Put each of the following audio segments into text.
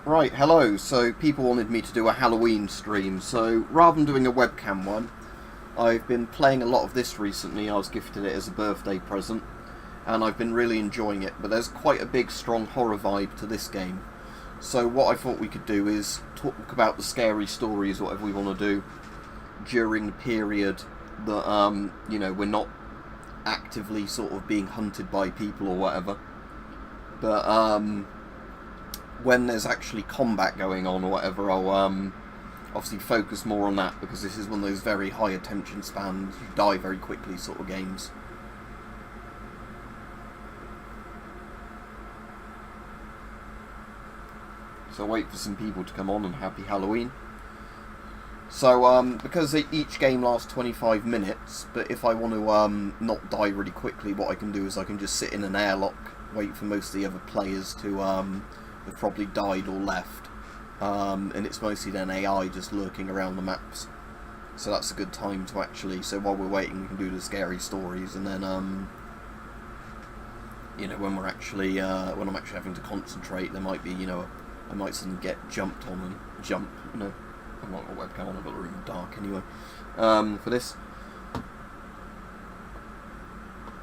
Right, hello. So people wanted me to do a Halloween stream, so rather than doing a webcam one, I've been playing a lot of this recently. I was gifted it as a birthday present, and I've been really enjoying it, but there's quite a big, strong horror vibe to this game. So what I thought we could do is talk about the scary stories, whatever we want to do, during the period that, we're not actively sort of being hunted by people or whatever. But, when there's actually combat going on or whatever, I'll obviously focus more on that, because this is one of those very high attention spans, you die very quickly sort of games. So wait for some people to come on, and happy Halloween. So because each game lasts 25 minutes, but if I want to not die really quickly, what I can do is I can just sit in an airlock, wait for most of the other players to have probably died or left, and it's mostly then AI just lurking around the maps. So that's a good time to actually, so while we're waiting we can do the scary stories, and then when we're actually when I'm actually having to concentrate, there might be, I might suddenly get jumped on and jump, I'm not got a webcam on, I've got the room dark anyway, for this.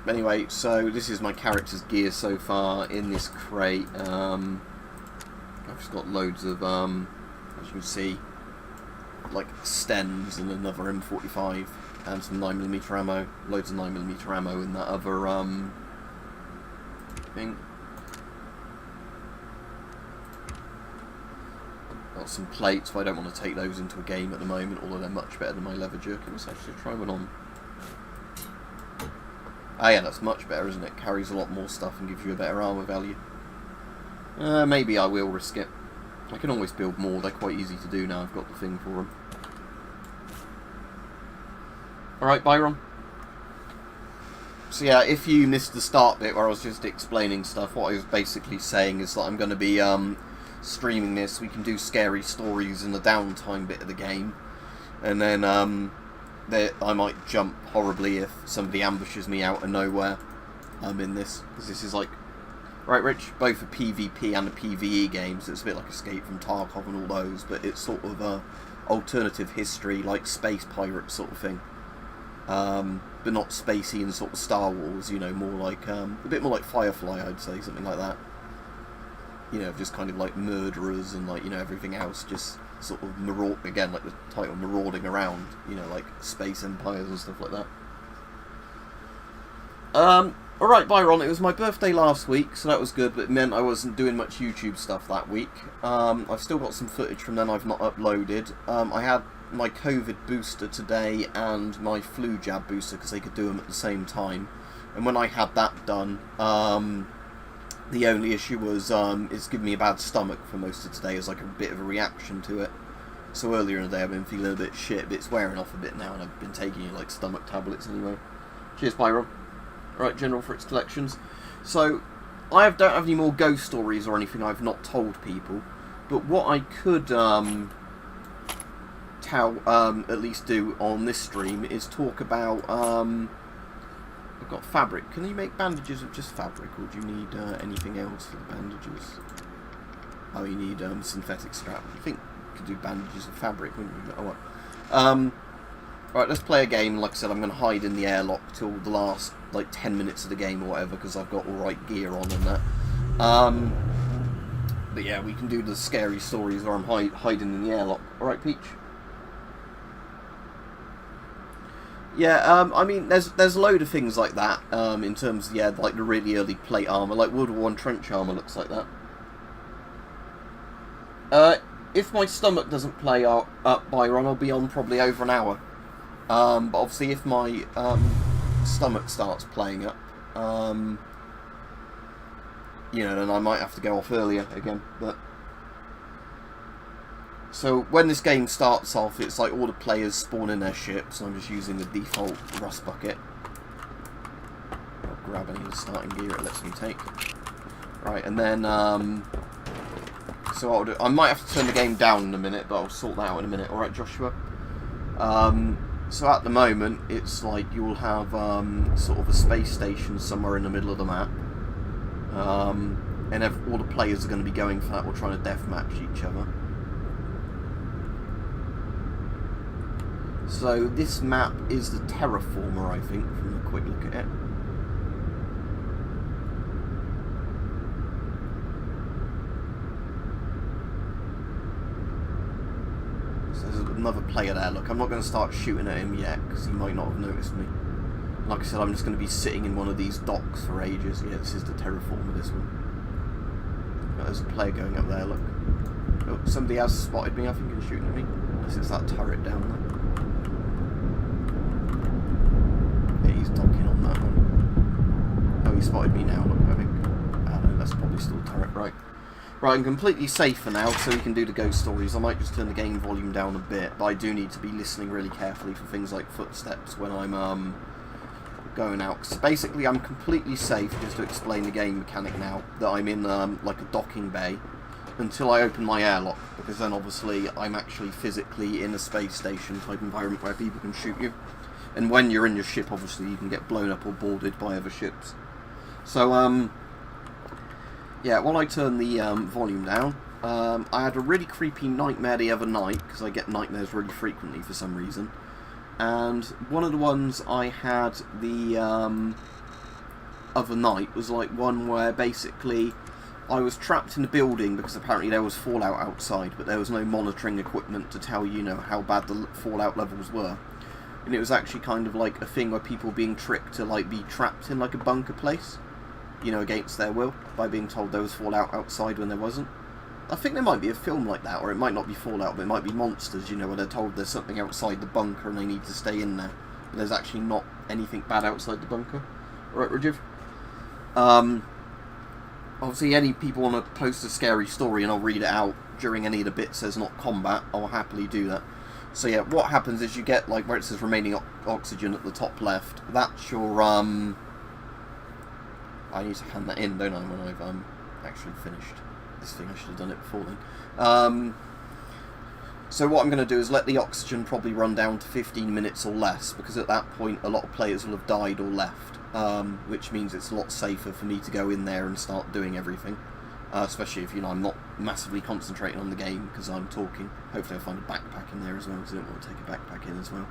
Anyway, so this is my character's gear so far in this crate. I've just got loads of, as you can see, like stems and another M45 and some 9mm ammo, loads of 9mm ammo in that other thing. Got some plates, but I don't want to take those into a game at the moment, although they're much better than my leather jerkin. Let's actually try one on. Ah yeah, that's much better, isn't it? Carries a lot more stuff and gives you a better armour value. Maybe I will risk it. I can always build more, they're quite easy to do now, I've got the thing for them. Alright, Byron. So yeah, if you missed the start bit where I was just explaining stuff, what I was basically saying is that I'm going to be streaming this. We can do scary stories in the downtime bit of the game, and then I might jump horribly if somebody ambushes me out of nowhere in this, because this is like, right Rich, both a PvP and a PvE game, so it's a bit like Escape from Tarkov and all those, but it's sort of a alternative history, like Space Pirate sort of thing, but not spacey and sort of Star Wars, more like, a bit more like Firefly, I'd say, something like that. Just kind of like murderers and like, everything else, just sort of again, like the title, marauding around, like space empires and stuff like that. Alright, Byron, it was my birthday last week, so that was good, but it meant I wasn't doing much YouTube stuff that week. I've still got some footage from then I've not uploaded. I had my COVID booster today and my flu jab booster, because they could do them at the same time. And when I had that done, the only issue was it's given me a bad stomach for most of today as like a bit of a reaction to it. So earlier in the day I've been feeling a bit shit, but it's wearing off a bit now, and I've been taking like stomach tablets anyway. Cheers, Pyro. Right, General Fritz Collections. So I don't have any more ghost stories or anything I've not told people, but what I could at least do on this stream is talk about I've got fabric. Can you make bandages with just fabric, or do you need anything else for the bandages? Oh, you need synthetic strap. I think you could do bandages with fabric, wouldn't you? Oh, well. Right, let's play a game. Like I said, I'm going to hide in the airlock till the last, like, 10 minutes of the game or whatever, because I've got alright gear on and that. But yeah, we can do the scary stories where I'm hiding in the airlock. Alright, Peach? Yeah, I mean, there's a load of things like that, in terms of, yeah, like the really early plate armour, like World War I trench armour looks like that. If my stomach doesn't play up, Byron, I'll be on probably over an hour. But obviously if my stomach starts playing up, then I might have to go off earlier again, but... So when this game starts off, it's like all the players spawn in their ships, and I'm just using the default rust bucket. I'll grab any of the starting gear it lets me take. Right, and then, so I'll do, I might have to turn the game down in a minute, but I'll sort that out in a minute. Alright, Joshua? So at the moment, it's like you'll have sort of a space station somewhere in the middle of the map. and all the players are going to be going for that or trying to deathmatch each other. So this map is the Terraformer, I think, from a quick look at it. So there's another player there. Look, I'm not going to start shooting at him yet because he might not have noticed me. Like I said, I'm just going to be sitting in one of these docks for ages. Yeah, this is the Terraformer, this one. Oh, there's a player going up there, look. Oh, somebody has spotted me, I think, and shooting at me. Unless it's that turret down there. Yeah, he's docking on that one. Oh, he spotted me now, look, I think. I don't know, that's probably still a turret, right. Right, I'm completely safe for now, so we can do the ghost stories. I might just turn the game volume down a bit, but I do need to be listening really carefully for things like footsteps when I'm, going out. So basically I'm completely safe, just to explain the game mechanic now, that I'm in like a docking bay until I open my airlock, because then obviously I'm actually physically in a space station type environment where people can shoot you, and when you're in your ship obviously you can get blown up or boarded by other ships. So yeah, while I turn the volume down, I had a really creepy nightmare the other night, because I get nightmares really frequently for some reason. And one of the ones I had the other night was like one where basically I was trapped in a building because apparently there was fallout outside, but there was no monitoring equipment to tell you know how bad the fallout levels were. And it was actually kind of like a thing where people being tricked to like be trapped in like a bunker place, you know, against their will, by being told there was fallout outside when there wasn't. I think there might be a film like that, or it might not be Fallout, but it might be Monsters, you know, where they're told there's something outside the bunker and they need to stay in there. But there's actually not anything bad outside the bunker. Alright, Rajiv? Obviously, any people want to post a scary story and I'll read it out during any of the bits there's not combat, I'll happily do that. So yeah, what happens is you get, like, where it says remaining oxygen at the top left, that's your, I need to hand that in, don't I, when I've, actually finished. This thing, I should have done it before then. So what I'm going to do is let the oxygen probably run down to 15 minutes or less, because at that point a lot of players will have died or left, which means it's a lot safer for me to go in there and start doing everything, especially if, you know, I'm not massively concentrating on the game because I'm talking. Hopefully I'll find a backpack in there as well, because I don't want to take a backpack in as well.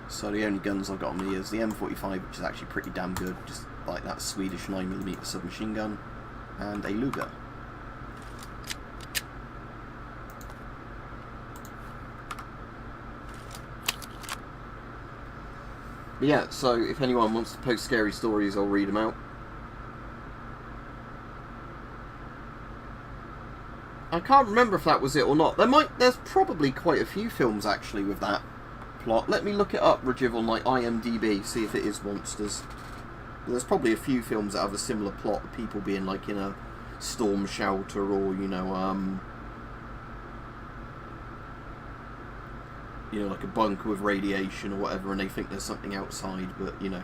So the only guns I've got on me is the M45, which is actually pretty damn good, just like that Swedish 9mm submachine gun, and a Luger. But yeah, so if anyone wants to post scary stories, I'll read them out. I can't remember if that was it or not. There's probably quite a few films actually with that plot. Let me look it up, Rajiv, on like IMDb, see if it is Monsters. There's probably a few films that have a similar plot, of people being like in a storm shelter, or you know, like a bunker with radiation or whatever, and they think there's something outside, but you know.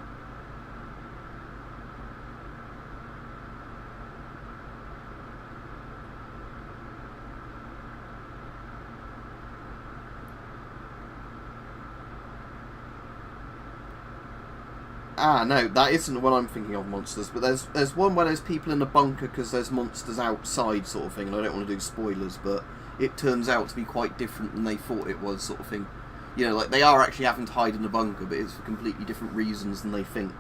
Ah, no, that isn't the one I'm thinking of, Monsters, but there's one where there's people in a bunker because there's monsters outside, sort of thing, and I don't want to do spoilers, but it turns out to be quite different than they thought it was, sort of thing. You know, like, they are actually having to hide in a bunker, but it's for completely different reasons than they think.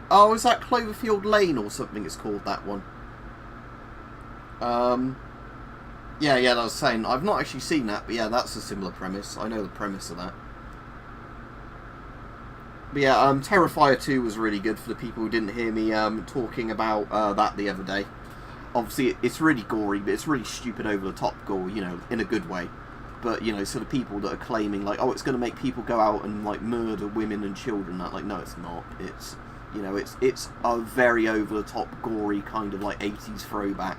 Oh, is that Cloverfield Lane or something it's called, that one? Yeah, that was saying, I've not actually seen that, but yeah, that's a similar premise. I know the premise of that. But yeah, Terrifier 2 was really good for the people who didn't hear me talking about that the other day. Obviously, it's really gory, but it's really stupid, over-the-top gore, you know, in a good way. But, you know, so the people that are claiming, like, oh, it's going to make people go out and, like, murder women and children, that, like, no, it's not. It's, you know, it's a very over-the-top, gory, kind of, like, 80s throwback.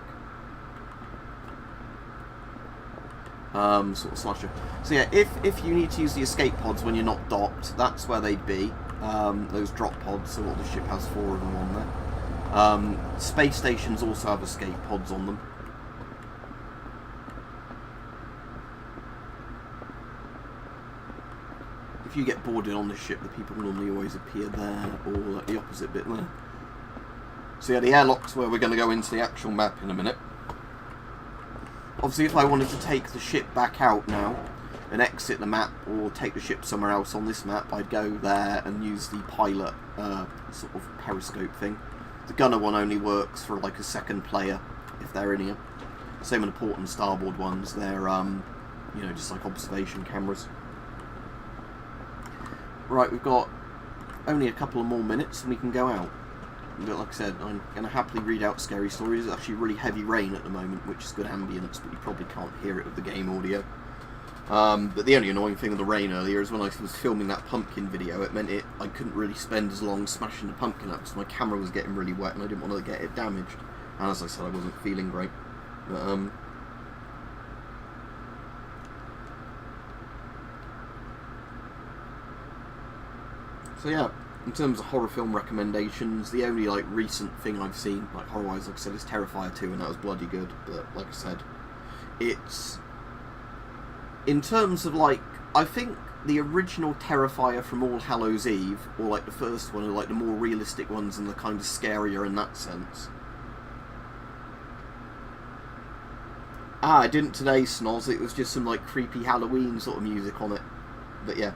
Sort of slasher. So yeah, if you need to use the escape pods when you're not docked, that's where they'd be. Those drop pods, so what the ship has 4 of them on there. Space stations also have escape pods on them. If if you get boarded on the ship, the people normally always appear there, or at the opposite bit there. So yeah, the airlock's where we're going to go into the actual map in a minute. Obviously, if I wanted to take the ship back out now and exit the map, or take the ship somewhere else on this map, I'd go there and use the pilot sort of periscope thing. The gunner one only works for like a second player, if they're in here. Same with the port and starboard ones, they're you know, just like observation cameras. Right, we've got only a couple of more minutes and we can go out. But like I said, I'm going to happily read out scary stories. It's actually really heavy rain at the moment, which is good ambience, but you probably can't hear it with the game audio. But the only annoying thing with the rain earlier is when I was filming that pumpkin video, it meant I couldn't really spend as long smashing the pumpkin up, so my camera was getting really wet and I didn't want to get it damaged. And as I said, I wasn't feeling great. But, so yeah, in terms of horror film recommendations, the only like recent thing I've seen, like horror-wise, like I said, is Terrifier 2, and that was bloody good. But like I said, it's, in terms of like, I think the original Terrifier from All Hallows Eve, or like the first one, are like the more realistic ones and the kind of scarier in that sense. Ah, I didn't today, Snoz. It was just some like creepy Halloween sort of music on it. But yeah.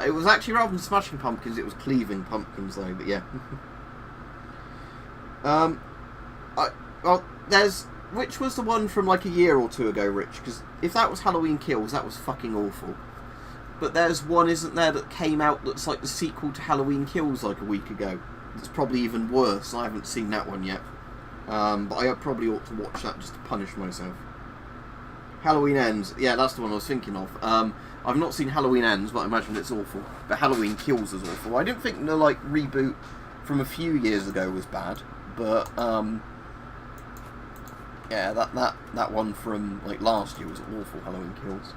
It was actually, rather than smashing pumpkins, it was cleaving pumpkins though, but yeah. Well, there's, which was the one from like a year or two ago, Rich? Because if that was Halloween Kills, that was fucking awful. But there's one, isn't there, that came out that's like the sequel to Halloween Kills like a week ago. It's probably even worse. I haven't seen that one yet. But I probably ought to watch that just to punish myself. Halloween Ends. Yeah, that's the one I was thinking of. I've not seen Halloween Ends, but I imagine it's awful. But Halloween Kills is awful. I didn't think the like reboot from a few years ago was bad, but yeah, that one from like last year was awful. Halloween Kills.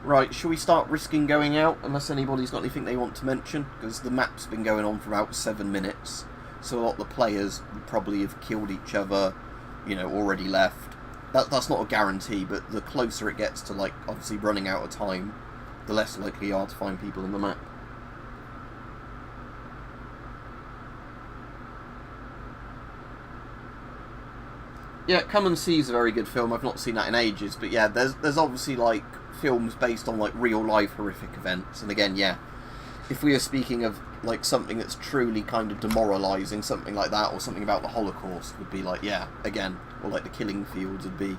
Right, shall we start risking going out? Unless anybody's got anything they want to mention, because the map's been going on for about 7 minutes, so a lot of the players would probably have killed each other, you know, already left. That's not a guarantee, but the closer it gets to, like, obviously running out of time, the less likely you are to find people on the map. Yeah, Come and See is a very good film. I've not seen that in ages, but yeah, there's obviously, like, films based on, like, real-life horrific events, and again, yeah, if we are speaking of, like, something that's truly kind of demoralising, something like that, or something about the Holocaust, would be like, yeah, again, or like the Killing Fields would be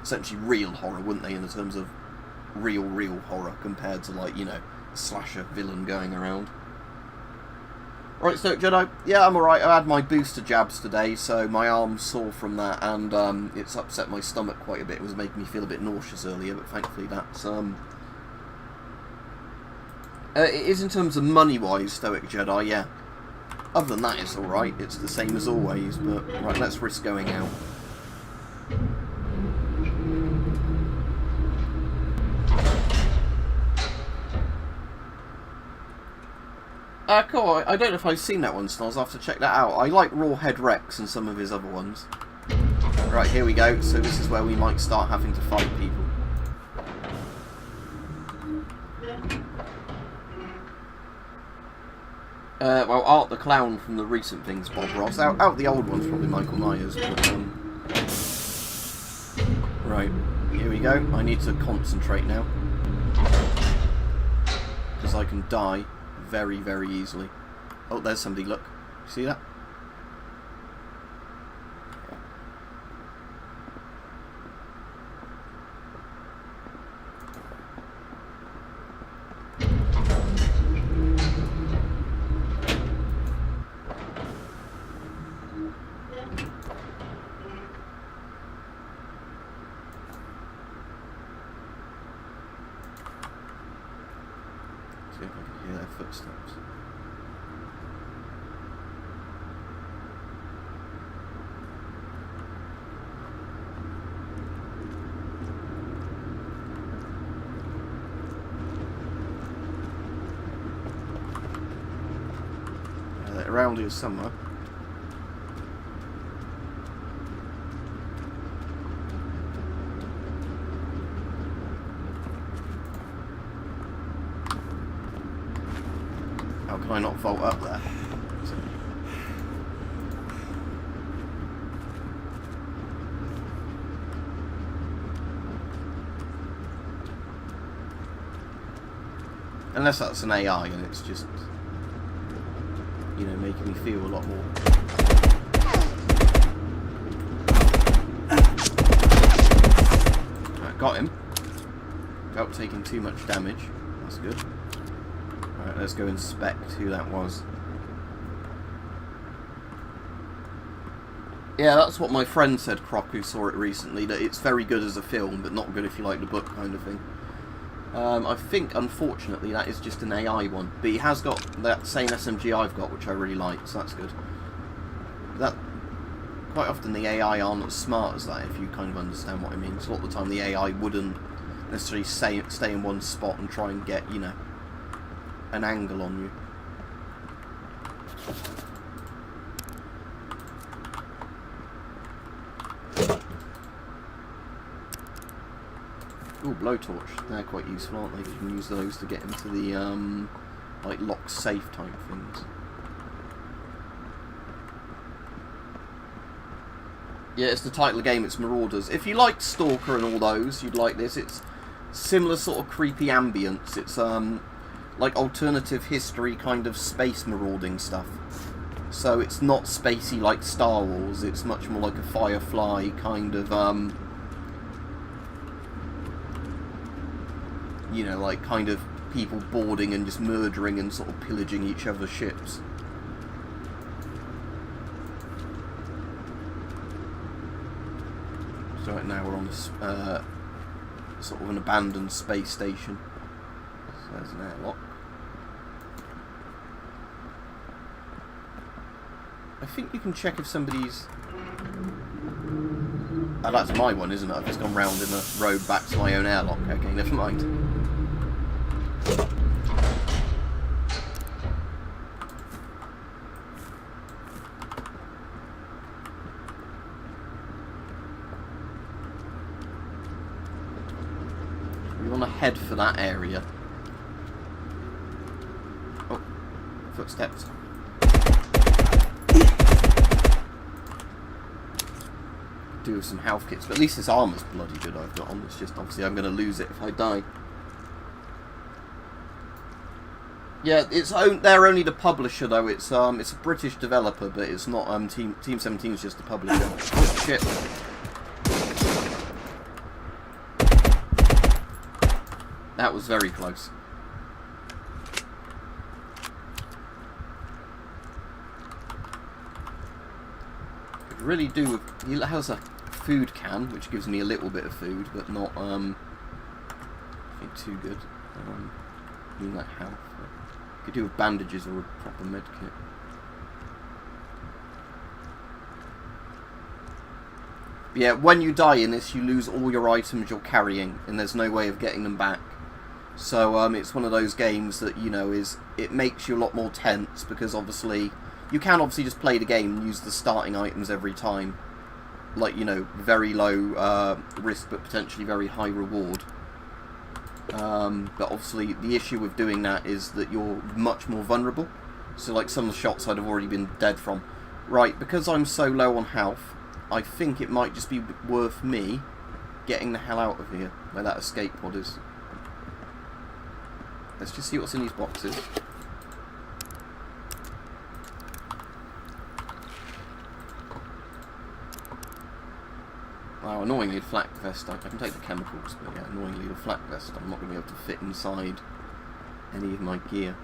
essentially real horror, wouldn't they, in the terms of real horror, compared to, like, you know, a slasher villain going around. Right, so Jedi, yeah, I'm alright. I had my booster jabs today, so my arm's sore from that, and it's upset my stomach quite a bit. It was making me feel a bit nauseous earlier, but thankfully that's, it is in terms of money-wise, Stoic Jedi, yeah. Other than that, it's alright. It's the same as always, but right, let's risk going out. Cool. I don't know if I've seen that one, Snoz. I'll have to check that out. I like Rawhead Rex and some of his other ones. Right, here we go. So this is where we might start having to fight people. Well, Art the Clown from the recent things, Bob Ross. Out the old ones, probably Michael Myers. But, right, here we go. I need to concentrate now, because I can die very, very easily. Oh, there's somebody, look. See that? See if I can hear their footsteps. They're around here somewhere. Can I not vault up there? Unless that's an AI and it's just, you know, making me feel a lot more. Right, got him. Without taking too much damage. That's good. Alright, let's go inspect who that was. Yeah, that's what my friend said, Croc, who saw it recently, that it's very good as a film, but not good if you like the book kind of thing. I think, unfortunately, that is just an AI one. But he has got that same SMG I've got, which I really like, so that's good. That quite often the AI aren't as smart as that, if you kind of understand what I mean. So a lot of the time the AI wouldn't necessarily stay in one spot and try and get, you know, an angle on you. Ooh, blowtorch. They're quite useful, aren't they? You can use those to get into the, like, lock safe type things. Yeah, it's the title of the game, it's Marauders. If you like Stalker and all those, you'd like this. It's similar sort of creepy ambience. It's, like, alternative history kind of space marauding stuff. So it's not spacey like Star Wars, it's much more like a Firefly kind of, you know, like kind of people boarding and just murdering and sort of pillaging each other's ships. So right now we're on this sort of an abandoned space station. So there's an airlock. I think you can check if somebody's... Oh, that's my one, isn't it? I've just gone round in the road back to my own airlock. Okay, never mind. We want to head for that area. Oh, footsteps. Do with some health kits, but at least this armor's bloody good I've got on. It's just obviously I'm going to lose it if I die. Yeah, they're only the publisher though. It's a British developer, but it's not. Team 17 is just the publisher. Oh shit! That was very close. Could really do with. He has a food can, which gives me a little bit of food, but not I think too good. Need that health. Could do with bandages or a proper med kit. But yeah, when you die in this, you lose all your items you're carrying, and there's no way of getting them back. So it's one of those games that, you know, it makes you a lot more tense, because obviously you can obviously just play the game and use the starting items every time, like, you know, very low risk but potentially very high reward. But obviously the issue with doing that is that you're much more vulnerable. So like some of the shots I'd have already been dead from. Right, because I'm so low on health, I think it might just be worth me getting the hell out of here, where that escape pod is. Let's just see what's in these boxes. Wow, annoyingly the flak vest, I can take the chemicals, but yeah, annoyingly the flak vest, I'm not going to be able to fit inside any of my gear.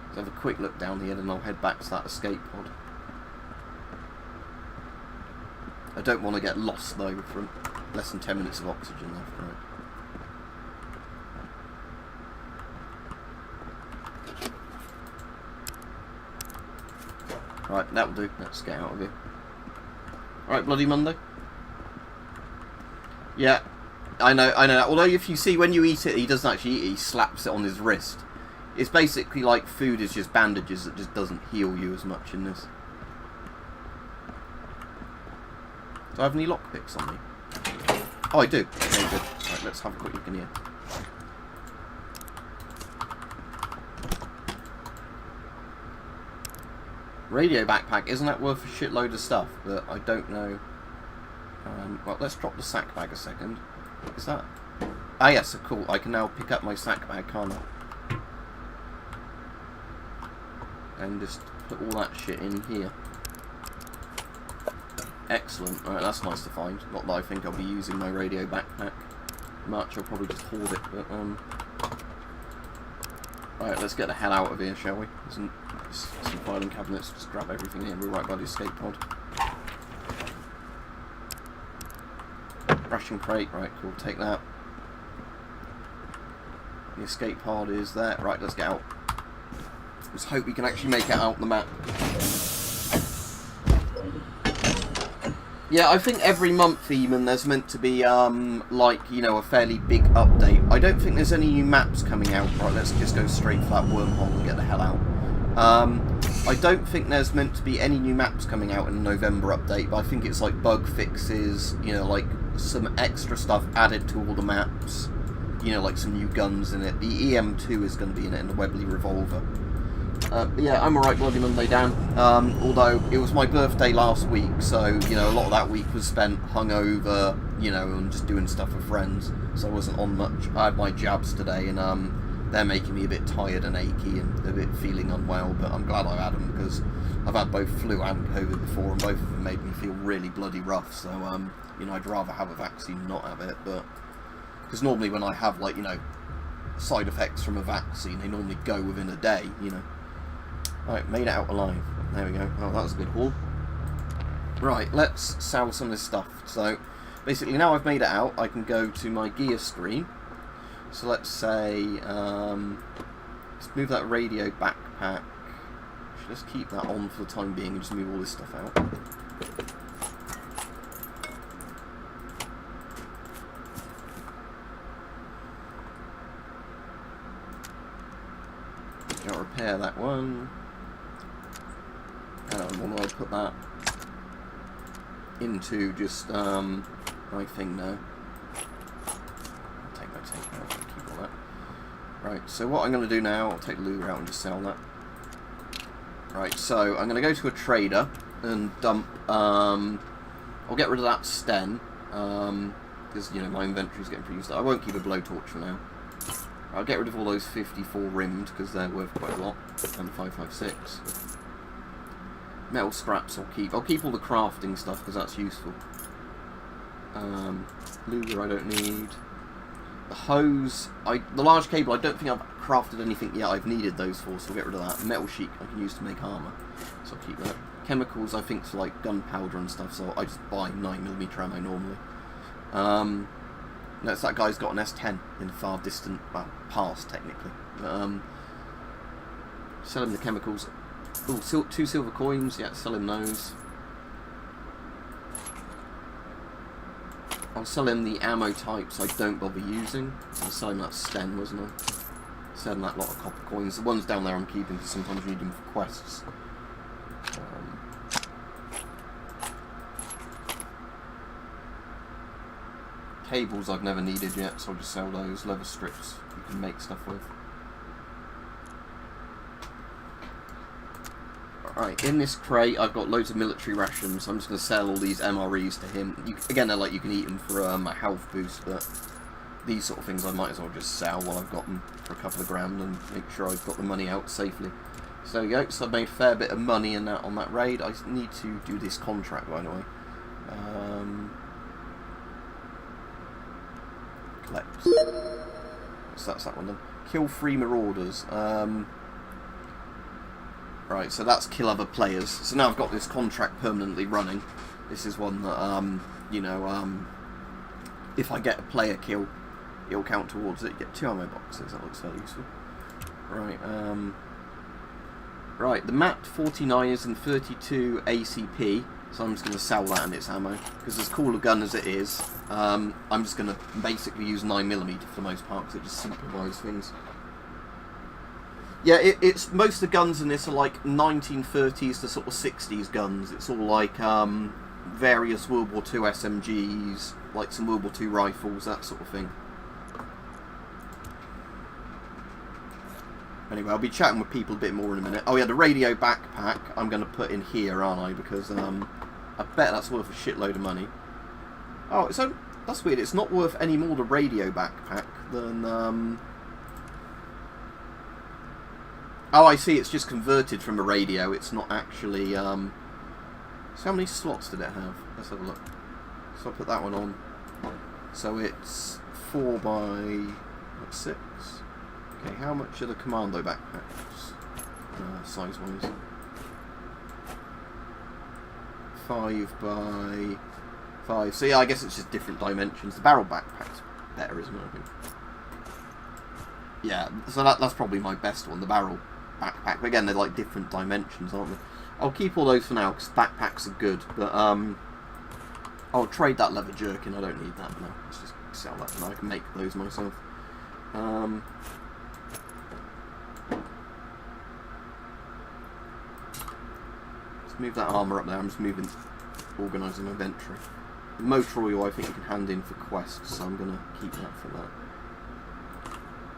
Let's have a quick look down here, and I'll head back to that escape pod. I don't want to get lost though from less than 10 minutes of oxygen left, right? Right, that'll do. Let's get out of here. Alright, Bloody Monday. Yeah, I know. Although if you see when you eat it, he doesn't actually eat it, he slaps it on his wrist. It's basically like food is just bandages that just doesn't heal you as much in this. Do I have any lockpicks on me? Oh, I do. Very good. Right, let's have a quick look in here. Radio backpack, isn't that worth a shitload of stuff? But I don't know. Well, let's drop the sack bag a second. Is that... Ah, yes, so cool. I can now pick up my sack bag, can't I? And just put all that shit in here. Excellent. Alright, that's nice to find. Not that I think I'll be using my radio backpack much. I'll probably just hoard it, but, Alright, let's get the hell out of here, shall we? Some filing cabinets, just grab everything here. We're right by the escape pod. Ration crate, right, cool, take that. The escape pod is there. Right, let's get out. Let's hope we can actually make it out the map. Yeah, I think every month even there's meant to be, like, you know, a fairly big update. I don't think there's any new maps coming out. Right, let's just go straight for that wormhole and get the hell out. I don't think there's meant to be any new maps coming out in the November update, but I think it's like bug fixes, you know, like some extra stuff added to all the maps. You know, like some new guns in it. The EM2 is going to be in it, and the Webley Revolver. But yeah, I'm alright, Bloody Monday, Dan. Although, it was my birthday last week, so, you know, a lot of that week was spent hungover, you know, and just doing stuff with friends. So I wasn't on much. I had my jabs today, and they're making me a bit tired and achy and a bit feeling unwell, but I'm glad I had them, because I've had both flu and COVID before, and both of them made me feel really bloody rough, so, you know, I'd rather have a vaccine than not have it, but... Because normally when I have, like, you know, side effects from a vaccine, they normally go within a day, you know. Right, made it out alive. There we go. Oh, that was a good haul. Right, let's sell some of this stuff. So, basically, now I've made it out, I can go to my gear screen. So let's say, let's move that radio backpack. Should just keep that on for the time being and just move all this stuff out. I'll repair that one. And I'll put that into just my thing now. I'll take my tank out, I'll keep all that. Right, so what I'm going to do now, I'll take the Luger out and just sell that. Right, so I'm going to go to a trader and dump, I'll get rid of that Sten, because, you know, my inventory's getting pretty used up. I won't keep a blowtorch for now. I'll get rid of all those 54 rimmed, because they're worth quite a lot, and 556. Metal scraps I'll keep. I'll keep all the crafting stuff, because that's useful. Luger I don't need. The hose, the large cable, I don't think I've crafted anything yet I've needed those for, so I'll get rid of that. Metal sheet I can use to make armour, so I'll keep that. Chemicals I think for like gunpowder and stuff, so I just buy 9mm ammo normally. Notice that guy's got an S10 in the far distant, well, past technically. Sell him the chemicals. Oh, 2 silver coins, yeah, sell him those. I'll sell him the ammo types I don't bother using. I'll sell him that Sten, wasn't I? Sell him that lot of copper coins. The ones down there I'm keeping because sometimes you need them for quests. Cables I've never needed yet, so I'll just sell those. Leather strips you can make stuff with. Alright, in this crate I've got loads of military rations, so I'm just going to sell all these MREs to him. Again, they're like you can eat them for a health boost, but these sort of things I might as well just sell while I've got them for a couple of grand and make sure I've got the money out safely. So there we go, so I've made a fair bit of money in that on that raid. I need to do this contract, by the way. Collect. So that's that one done. Kill 3 Marauders. Right, so that's kill other players. So now I've got this contract permanently running. This is one that, you know, if I get a player kill, it'll count towards it. Get 2 ammo boxes, that looks fairly useful. Right, right, the MAT 49ers and 32 ACP, so I'm just going to sell that and its ammo, because as cool a gun as it is, I'm just going to basically use 9mm for the most part, because it just simplifies things. Yeah, it's most of the guns in this are like 1930s to sort of 60s guns. It's all like various World War II SMGs, like some World War II rifles, that sort of thing. Anyway, I'll be chatting with people a bit more in a minute. Oh yeah, the radio backpack I'm going to put in here, aren't I? Because I bet that's worth a shitload of money. Oh, so that's weird. It's not worth any more, the radio backpack, than... Oh, I see. It's just converted from a radio. It's not actually... So how many slots did it have? Let's have a look. So I'll put that one on. So it's 4 by... What's 6? Okay, how much are the commando backpacks? Size-wise. 5 by 5. So yeah, I guess it's just different dimensions. The barrel backpack's better, isn't it? I think. Yeah, so that's probably my best one, the barrel backpack. But again, they're like different dimensions, aren't they? I'll keep all those for now because backpacks are good. But I'll trade that leather jerkin. I don't need that now. Let's just sell that now. I can make those myself. Move that armour up there. I'm just organising my inventory. The motor oil I think you can hand in for quests, so I'm going to keep that for that.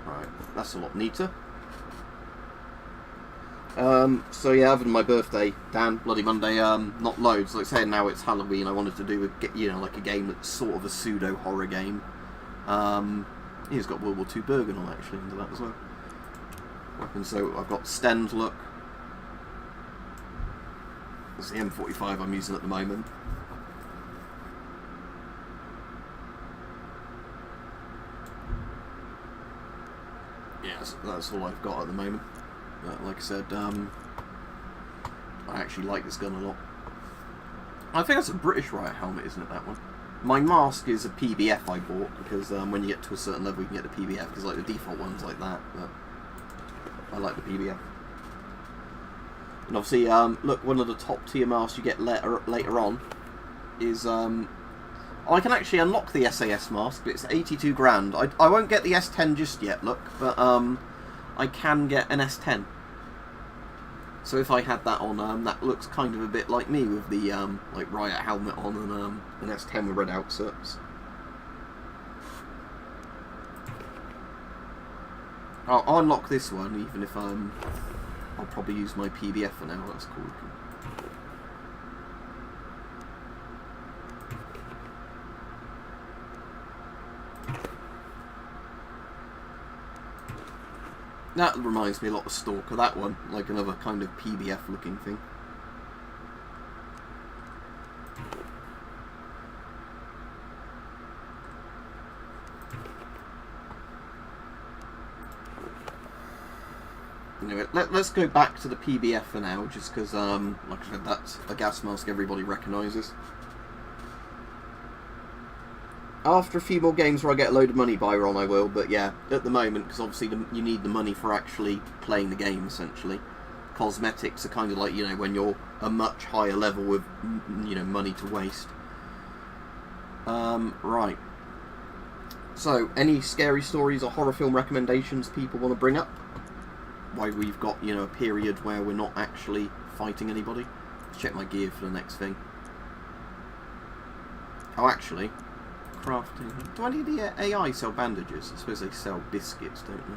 Right, that's a lot neater. So yeah, other than my birthday, Dan, Bloody Monday, not loads. Like I say, now it's Halloween. I wanted to do like a game that's sort of a pseudo horror game. He's got World War II Bergen on actually into that as well. And so I've got Sten's look. It's the M45 I'm using at the moment. Yeah, that's all I've got at the moment. But like I said, I actually like this gun a lot. I think that's a British Riot helmet, isn't it, that one? My mask is a PBF I bought, because when you get to a certain level you can get the PBF, because like the default one's like that, but I like the PBF. And obviously, look, one of the top tier masks you get later on is, I can actually unlock the SAS mask, but it's 82 grand. I won't get the S10 just yet, look, but I can get an S10. So if I had that on, that looks kind of a bit like me with the like Riot helmet on and an S10 with red outserts. I'll unlock this one, even if I'll probably use my PBF for now. That's cool. That reminds me a lot of Stalker, that one, like another kind of PBF looking thing. Anyway, let's go back to the PBF for now, just because, like I said, that's a gas mask everybody recognises. After a few more games where I get a load of money, Byron, I will, but yeah, at the moment, because obviously you need the money for actually playing the game, essentially. Cosmetics are kind of like, you know, when you're a much higher level with, you know, money to waste. Right. So, any scary stories or horror film recommendations people want to bring up? Why we've got, you know, a period where we're not actually fighting anybody. Let's check my gear for the next thing. Oh, actually, crafting. Do any of the AI sell bandages? I suppose they sell biscuits, don't they?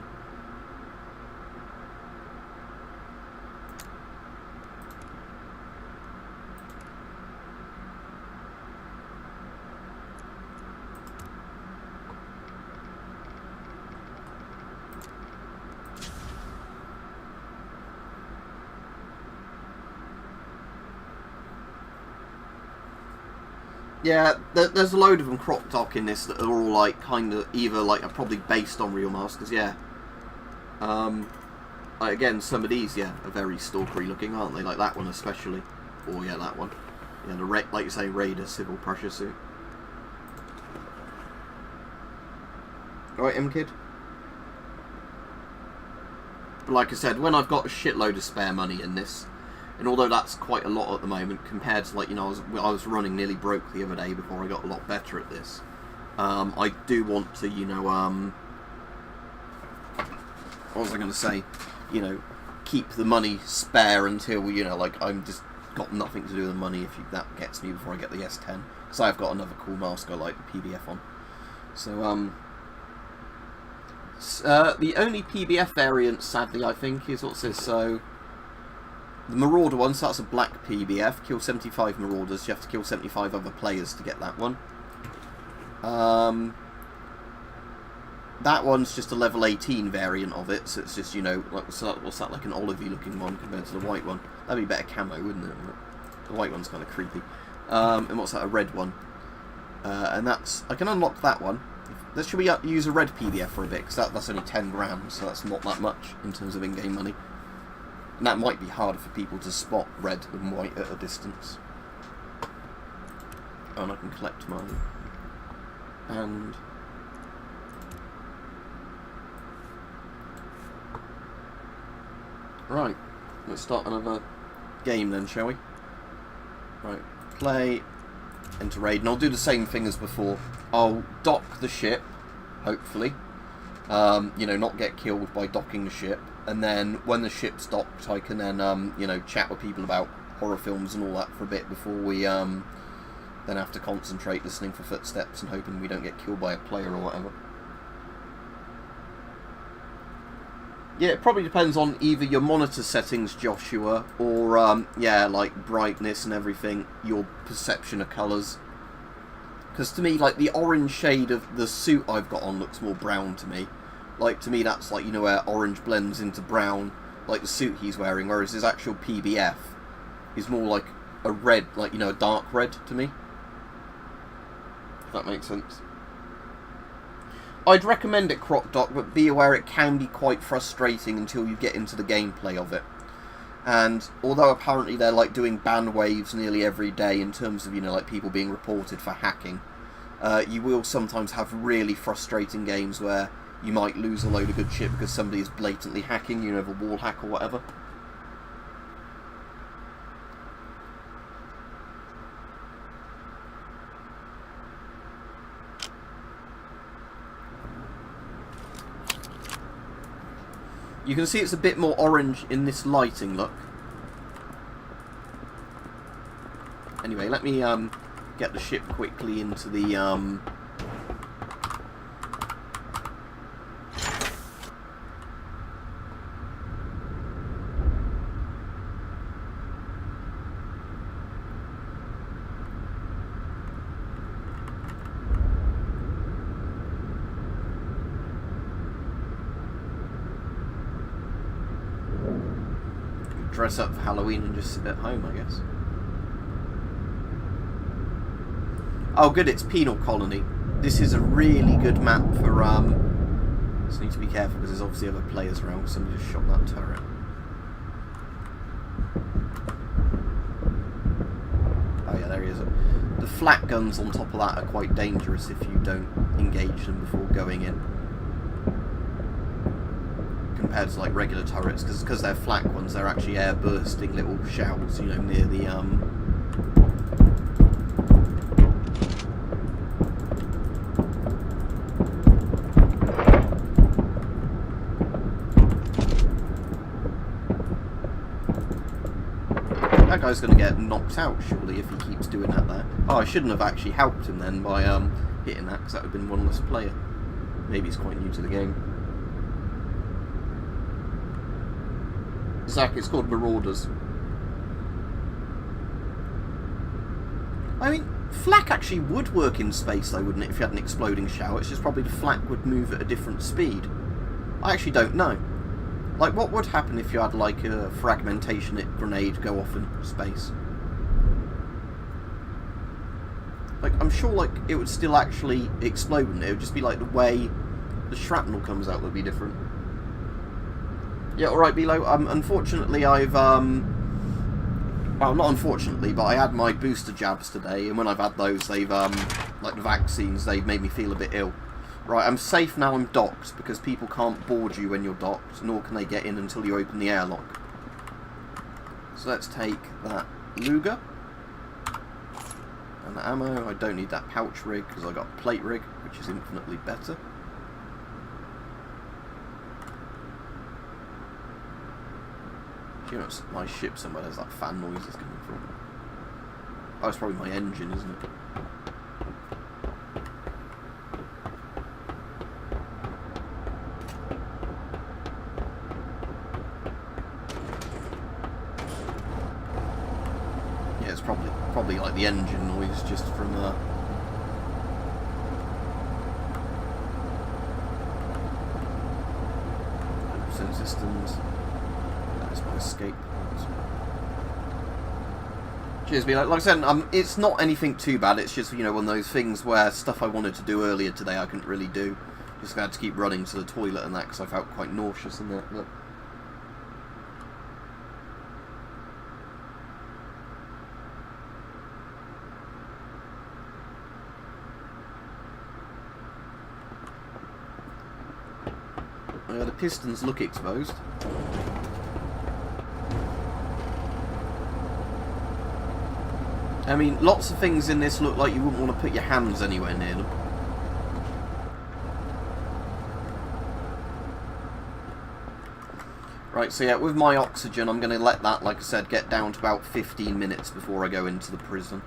Yeah, there's a load of them crop doc in this that are all like kind of either like are probably based on real masters. Yeah. Like, again, some of these, yeah, are very stalkery looking, aren't they? Like that one especially. Or yeah, that one. Yeah, the like you say, Raider civil pressure suit. Alright, M-Kid. But like I said, when I've got a shitload of spare money in this. And although that's quite a lot at the moment, compared to, like, you know, I was running nearly broke the other day before I got a lot better at this. I do want to, you know, what was I going to say? You know, keep the money spare until, you know, like, I'm just got nothing to do with the money if that gets me before I get the S10. Because I've got another cool mask I like the PBF on. So, The only PBF variant, sadly, I think, is what's this? So the Marauder one, so that's a black PBF. Kill 75 Marauders. You have to kill 75 other players to get that one. That one's just a level 18 variant of it, so it's just, you know, like, what's that, like an olivey looking one compared to the white one? That'd be better camo, wouldn't it? The white one's kind of creepy. And what's that, a red one? And that's, I can unlock that one. Should we use a red PBF for a bit, because that's only 10 grams, so that's not that much in terms of in-game money. And that might be harder for people to spot red than white at a distance. Oh, and I can collect mine. And right, let's start another game then, shall we? Right, play, enter raid, and I'll do the same thing as before. I'll dock the ship, hopefully. You know, not get killed by docking the ship. And then when the ship's docked, I can then, you know, chat with people about horror films and all that for a bit before we then have to concentrate listening for footsteps and hoping we don't get killed by a player or whatever. Yeah, it probably depends on either your monitor settings, Joshua, or, yeah, like brightness and everything, your perception of colours. Because to me, like, the orange shade of the suit I've got on looks more brown to me. Like, to me, that's like, you know, where orange blends into brown, like the suit he's wearing, whereas his actual PBF is more like a red, like, you know, a dark red to me. If that makes sense. I'd recommend it, CrocDoc, but be aware it can be quite frustrating until you get into the gameplay of it. And although apparently they're like doing ban waves nearly every day in terms of, you know, like people being reported for hacking, you will sometimes have really frustrating games where you might lose a load of good shit because somebody is blatantly hacking, you know, a wall hack or whatever. You can see it's a bit more orange in this lighting, look. Anyway, let me get the ship quickly into the dress up for Halloween and just sit at home, I guess. Oh good, it's Penal Colony. This is a really good map for, just need to be careful because there's obviously other players around. Somebody just shot that turret. Oh yeah, there he is. The flat guns on top of that are quite dangerous if you don't engage them before going in. Compared to like regular turrets, because they're flak ones, they're actually air bursting little shells, you know, near the That guy's gonna get knocked out surely if he keeps doing that there. Oh, I shouldn't have actually helped him then by hitting that, because that would have been one less player. Maybe he's quite new to the game. Zach, it's called Marauders. I mean, flak actually would work in space though, wouldn't it, if you had an exploding shell? It's just probably the flak would move at a different speed. I actually don't know. Like, what would happen if you had, like, a fragmentation grenade go off in space? Like, I'm sure, like, it would still actually explode, wouldn't it? It would just be, like, the way the shrapnel comes out would be different. Yeah, alright, Bilo. Unfortunately, I've, well, not unfortunately, but I had my booster jabs today, and when I've had those, they've, like the vaccines, they've made me feel a bit ill. Right, I'm safe now I'm docked, because people can't board you when you're docked, nor can they get in until you open the airlock. So let's take that Luger. And the ammo. I don't need that pouch rig, because I got a plate rig, which is infinitely better. You know, it's my ship somewhere, there's that fan noise that's coming from. Oh, it's probably my engine, isn't it? probably like the engine noise just from systems. That's my escape pods. Cheers, me. Like I said, it's not anything too bad. It's just, you know, one of those things where stuff I wanted to do earlier today I couldn't really do. Just had to keep running to the toilet and that because I felt quite nauseous in there. But the pistons look exposed. I mean, lots of things in this look like you wouldn't want to put your hands anywhere near them. Right, so yeah, with my oxygen, I'm going to let that, like I said, get down to about 15 minutes before I go into the prison.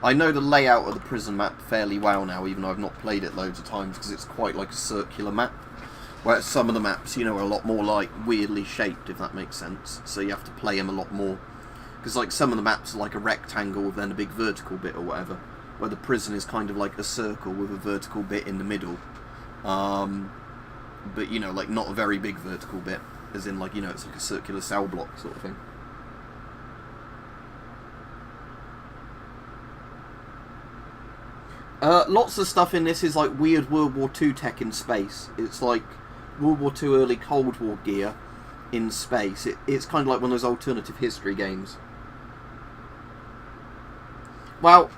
I know the layout of the prison map fairly well now, even though I've not played it loads of times, because it's quite like a circular map. Whereas some of the maps, you know, are a lot more, like, weirdly shaped, if that makes sense. So you have to play them a lot more. Because, like, some of the maps are like a rectangle with then a big vertical bit or whatever. Where the prison is kind of like a circle with a vertical bit in the middle. But, you know, like, not a very big vertical bit. As in, like, you know, it's like a circular cell block sort of thing. Lots of stuff in this is, like, weird World War II tech in space. It's like World War II early Cold War gear in space. It's kind of like one of those alternative history games. Well,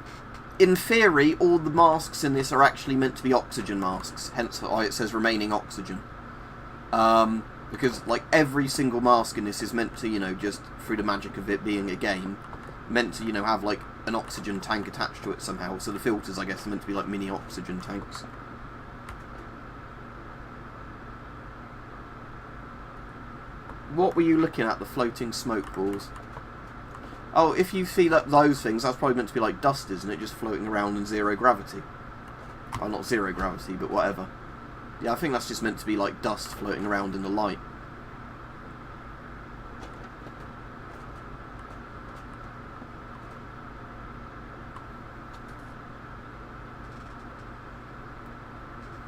in theory, all the masks in this are actually meant to be oxygen masks. Hence why it says remaining oxygen. Because, like, every single mask in this is meant to, you know, just through the magic of it being a game, meant to, you know, have, like, an oxygen tank attached to it somehow. So the filters, I guess, are meant to be, like, mini oxygen tanks. What were you looking at? The floating smoke balls? Oh, if you see those things, that's probably meant to be like dust, isn't it? Just floating around in zero gravity. Well, not zero gravity, but whatever. Yeah, I think that's just meant to be like dust floating around in the light.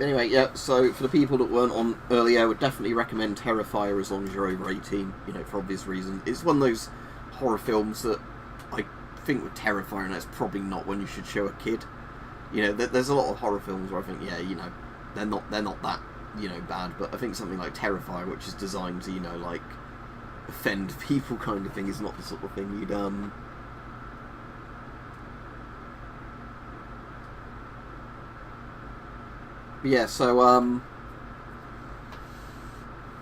Anyway, yeah, so for the people that weren't on earlier, I would definitely recommend Terrifier as long as you're over 18, you know, for obvious reasons. It's one of those horror films that I think would terrify, and it's probably not one you should show a kid. You know, there's a lot of horror films where I think, yeah, you know, they're not that, you know, bad, but I think something like Terrifier, which is designed to, you know, like, offend people kind of thing, is not the sort of thing you'd, yeah, so,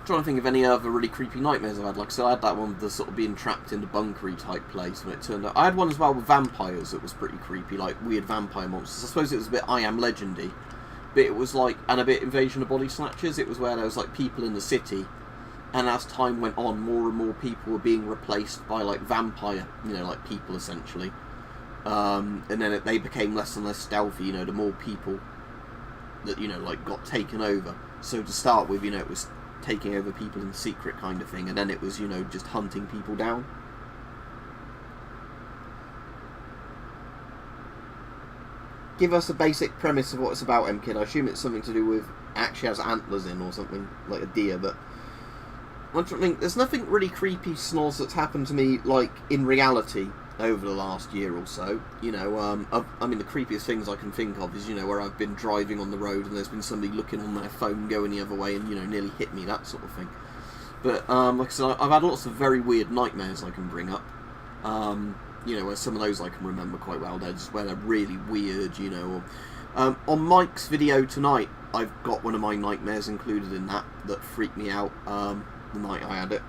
trying to think of any other really creepy nightmares I've had. Like I said, I had that one with the sort of being trapped in a bunkery type place when it turned out. I had one as well with vampires that was pretty creepy, like weird vampire monsters. I suppose it was a bit I Am Legendy, but it was like, and a bit Invasion of Body Snatchers. It was where there was like people in the city, and as time went on, more and more people were being replaced by like vampire, you know, like people essentially. And then they became less and less stealthy, you know, the more people that, you know, like got taken over. So to start with, you know, it was taking over people in secret kind of thing, and then it was, you know, just hunting people down. Give us a basic premise of what it's about, M-Kid. I assume it's something to do with, actually has antlers in or something, like a deer, but I'm trying to think, there's nothing really creepy, Snoz, that's happened to me, like, in reality over the last year or so. You know, I mean, the creepiest things I can think of is, you know, where I've been driving on the road and there's been somebody looking on their phone going the other way and, you know, nearly hit me, that sort of thing. But, like I said, I've had lots of very weird nightmares I can bring up. You know, where some of those I can remember quite well. They're just where they're really weird, you know. Or, on Mike's video tonight, I've got one of my nightmares included in that freaked me out the night I had it.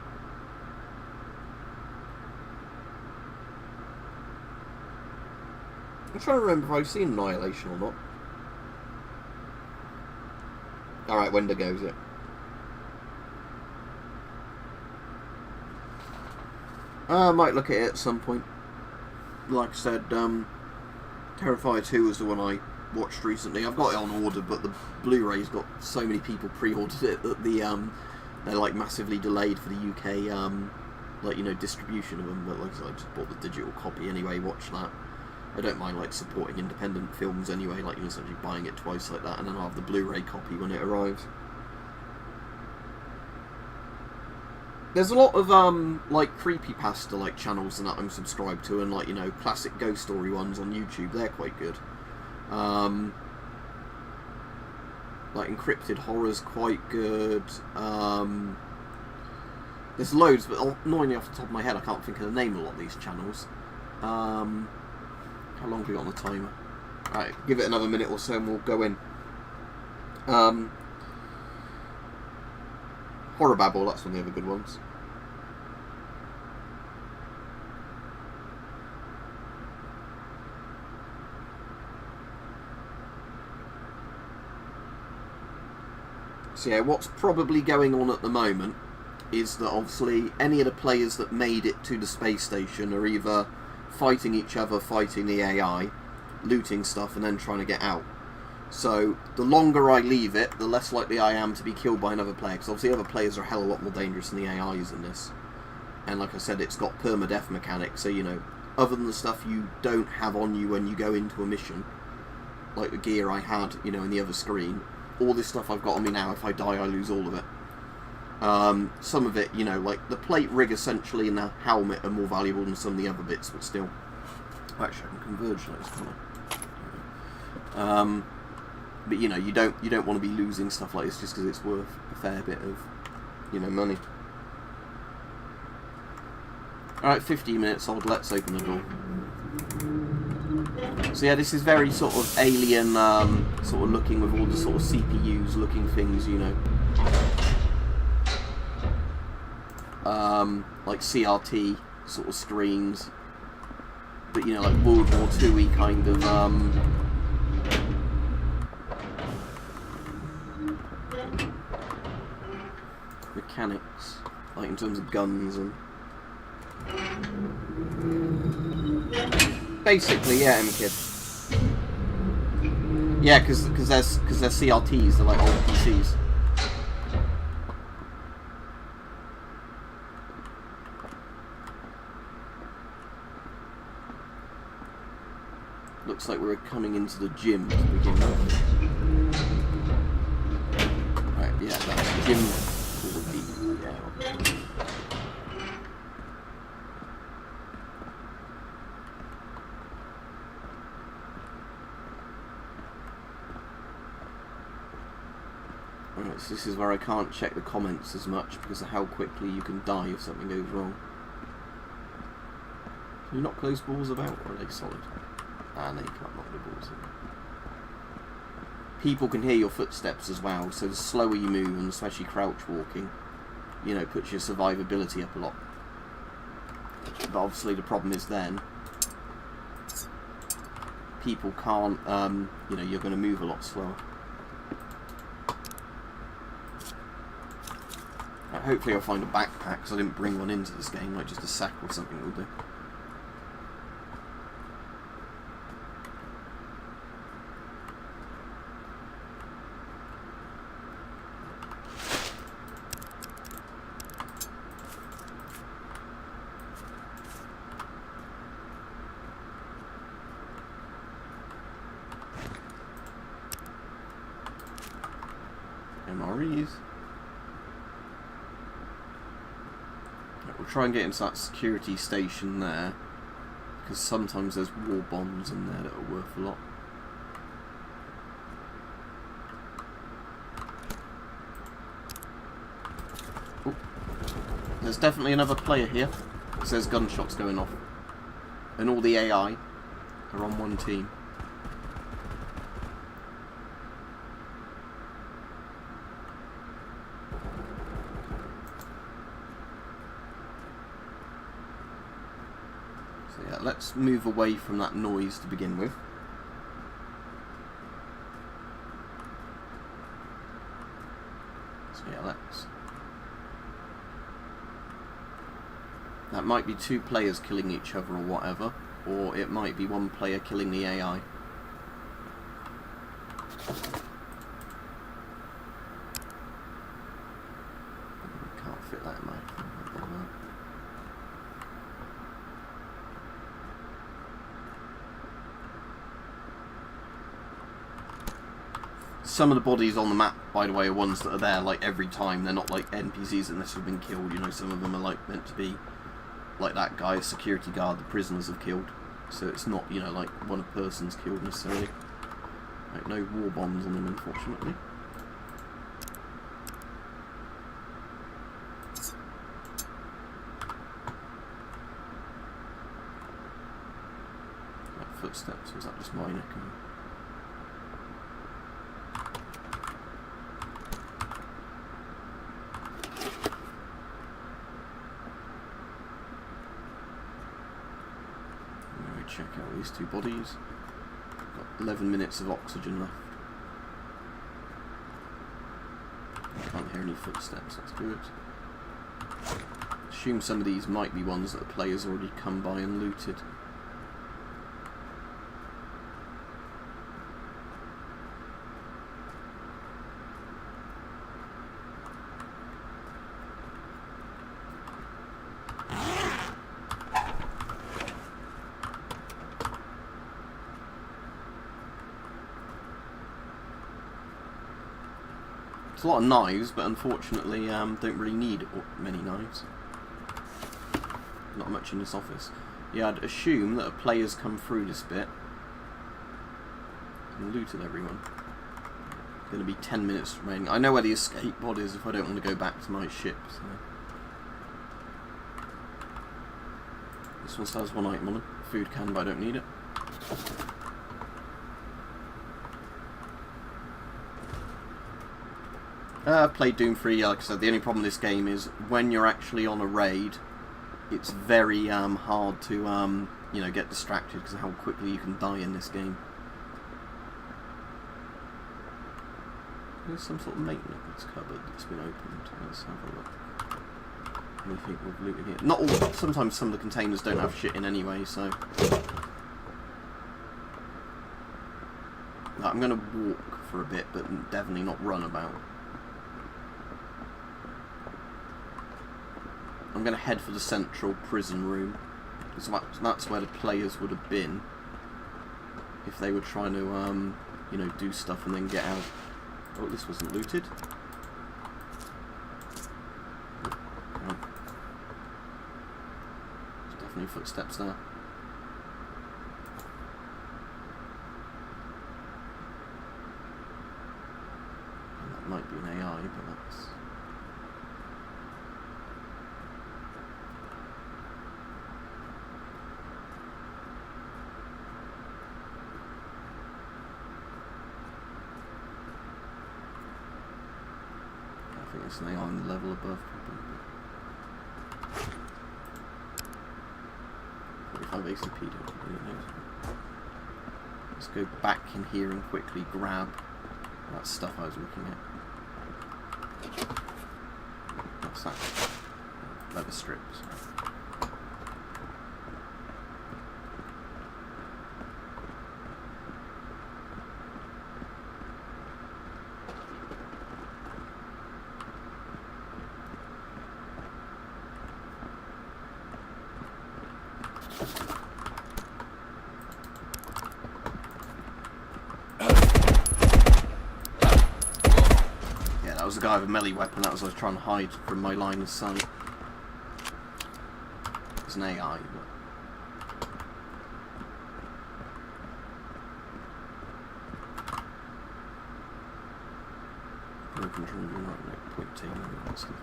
I'm trying to remember if I've seen Annihilation or not. Alright, Wendigo's it. I might look at it at some point. Like I said, Terrifier 2 was the one I watched recently. I've got it on order, but the Blu-ray's got so many people pre-ordered it that they're like massively delayed for the UK like, you know, distribution of them, but like I said, I just bought the digital copy anyway, watch that. I don't mind, like, supporting independent films anyway, like, you know, essentially buying it twice like that, and then I'll have the Blu-ray copy when it arrives. There's a lot of, like, creepypasta, like, channels and that I'm subscribed to, and, like, you know, classic ghost story ones on YouTube, they're quite good. Like, Encrypted Horror's quite good. There's loads, but annoyingly off the top of my head, I can't think of the name of a lot of these channels. How long have we got on the timer? Alright, give it another minute or so and we'll go in. Horror Babble, that's one of the other good ones. So yeah, what's probably going on at the moment is that obviously any of the players that made it to the space station are either fighting each other, fighting the AI, looting stuff, and then trying to get out. So the longer I leave it, the less likely I am to be killed by another player, because obviously other players are a hell of a lot more dangerous than the AIs in this. And like I said, it's got permadeath mechanics, so, you know, other than the stuff you don't have on you when you go into a mission, like the gear I had, you know, in the other screen, all this stuff I've got on me now, if I die I lose all of it. Some of it, you know, like the plate rig essentially and the helmet are more valuable than some of the other bits, but still. Actually, I can converge those, can't I? But you know, you don't want to be losing stuff like this just because it's worth a fair bit of, you know, money. Alright, 15 minutes old, let's open the door. So yeah, this is very sort of alien, sort of looking with all the sort of CPUs looking things, you know. Like CRT sort of screens. But, you know, like World War II-y kind of, mechanics, like in terms of guns and... Basically, yeah, M-Kid. Yeah, because they're CRTs, they're like old PCs. Looks like we're coming into the gym to begin with. Right, yeah, that's gym. Yeah. Right, so this is where I can't check the comments as much because of how quickly you can die if something goes wrong. Can you knock those balls about, or are they solid? Ah, no, you can't knock the balls about. People can hear your footsteps as well, so the slower you move, and especially crouch walking, you know, puts your survivability up a lot. But obviously the problem is then, people can't, you know, you're going to move a lot slower. Right, hopefully I'll find a backpack, because I didn't bring one into this game, like just a sack or something will do. MREs. Right, we'll try and get into that security station there, because sometimes there's war bombs in there that are worth a lot. Ooh. There's definitely another player here, because there's gunshots going off, and all the AI are on one team. Let's move away from that noise to begin with. So yeah, let's... That might be two players killing each other or whatever, or it might be one player killing the AI. Can't fit that in my... some of the bodies on the map, by the way, are ones that are there like every time. They're not like NPCs unless they've been killed. You know, some of them are like meant to be like that guy, a security guard, the prisoners have killed. So it's not, you know, like one a person's killed necessarily. Like, no war bombs on them, unfortunately. Like footsteps, was that just mine echoing? Check out these two bodies. Got 11 minutes of oxygen left. Can't hear any footsteps, that's good. Assume some of these might be ones that the player's already come by and looted. A lot of knives, but unfortunately don't really need many knives. Not much in this office. Yeah, I'd assume that a player's come through this bit and looted everyone. Going to be 10 minutes remaining. I know where the escape pod is if I don't want to go back to my ship. So. This one still has one item on it. Food can, but I don't need it. Played Doom 3, like I said, the only problem with this game is when you're actually on a raid, it's very hard to, you know, get distracted because of how quickly you can die in this game. There's some sort of maintenance cupboard that's been opened. Let's have a look. Anything with loot in here? Not all, sometimes some of the containers don't have shit in anyway, so... I'm going to walk for a bit, but definitely not run about. I'm going to head for the central prison room, because that's where the players would have been if they were trying to, you know, do stuff and then get out. Oh, this wasn't looted. Oh. There's definitely footsteps there. And that might be an AI, but that's... It's an AI on the level above, probably. 45 ACP, don't really know. Let's go back in here and quickly grab that stuff I was looking at. What's that? Leather strips. That was the guy with a melee weapon. That was what I was trying to hide from my line of sight. It's an AI, but... Broken drum, you're not like pointing and that stuff.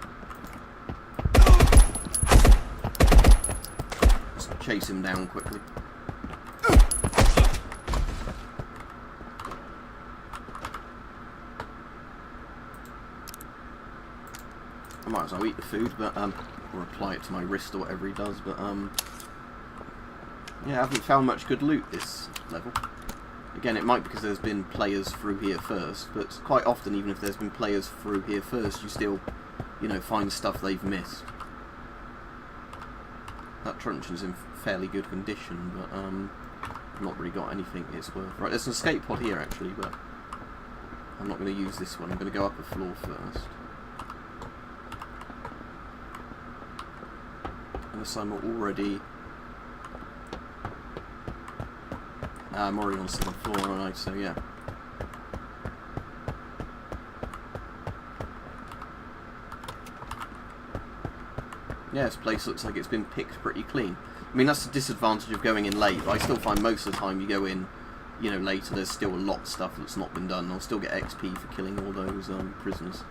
Let's chase him down quickly. I might as well eat the food, but or apply it to my wrist or whatever he does. But yeah, I haven't found much good loot this level. Again, it might be because there's been players through here first, but quite often, even if there's been players through here first, you still, you know, find stuff they've missed. That truncheon's in fairly good condition, but not really got anything it's worth. Right, there's an escape pod here actually, but I'm not going to use this one. I'm going to go up a floor first. Unless I'm already... I'm already on the second floor, aren't I? So yeah. Yeah, this place looks like it's been picked pretty clean. I mean, that's the disadvantage of going in late, but I still find most of the time you go in, you know, later, there's still a lot of stuff that's not been done. I'll still get XP for killing all those prisoners.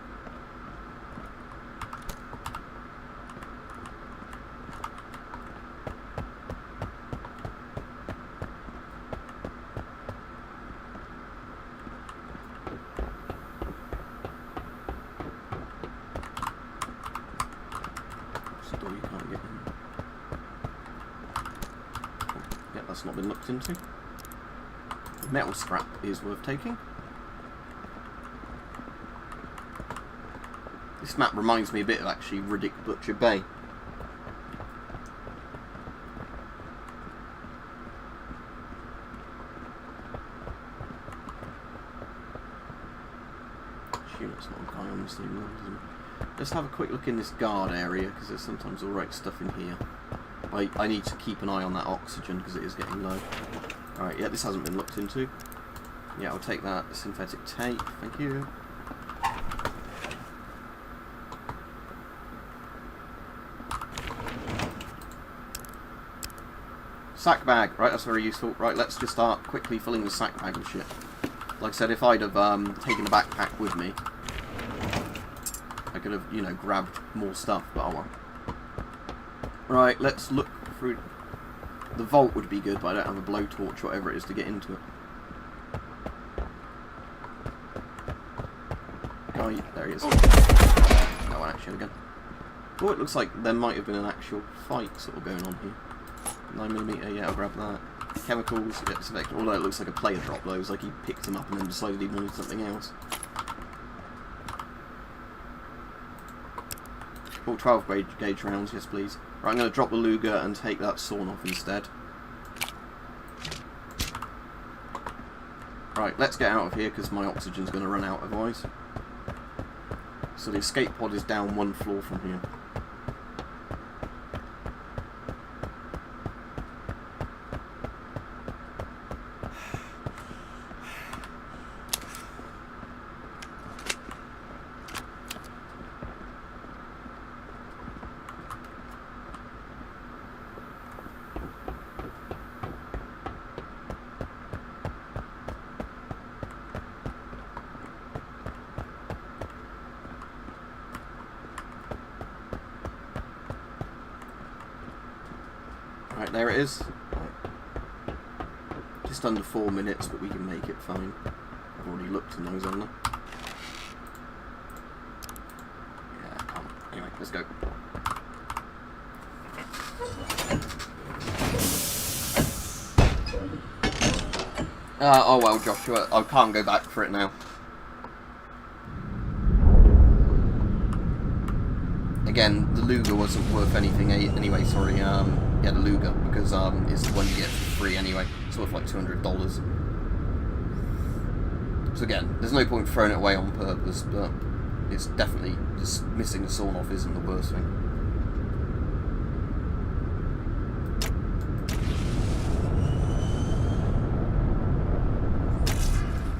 That's not been looked into. Metal scrap is worth taking. This map reminds me a bit of actually Riddick Butcher Bay. Assume it's not a guy on the same level. Let's have a quick look in this guard area because there's sometimes alright stuff in here. I need to keep an eye on that oxygen because it is getting low. Alright, yeah, this hasn't been looked into. Yeah, I'll take that synthetic tape, thank you. Sack bag, right, that's very useful. Right, let's just start quickly filling the sack bag with shit. Like I said, if I'd have taken a backpack with me, I could have, you know, grabbed more stuff, but oh well. Right, let's look through. The vault would be good, but I don't have a blowtorch or whatever it is to get into it. Guy, there he is. That one actually again. Oh, it looks like there might have been an actual fight sort of going on here. 9mm, yeah, I'll grab that. Chemicals, yeah, select. Although it looks like a player drop those, like he picked them up and then decided he wanted something else. Oh, 12 gauge rounds, yes please. Right, I'm going to drop the Luger and take that sawn off instead. Right, let's get out of here because my oxygen's going to run out otherwise. So the escape pod is down one floor from here. Right, there it is. Right. Just under 4 minutes, but we can make it fine. I've already looked in those, haven't I? Yeah, I can't. Anyway, let's go. Oh well, Joshua, I can't go back for it now. Again, the Luger wasn't worth anything anyway, sorry, yeah, the Luger, because it's the one you get for free anyway. It's worth like $200. So again, there's no point throwing it away on purpose, but it's definitely, just missing the sawn off isn't the worst thing.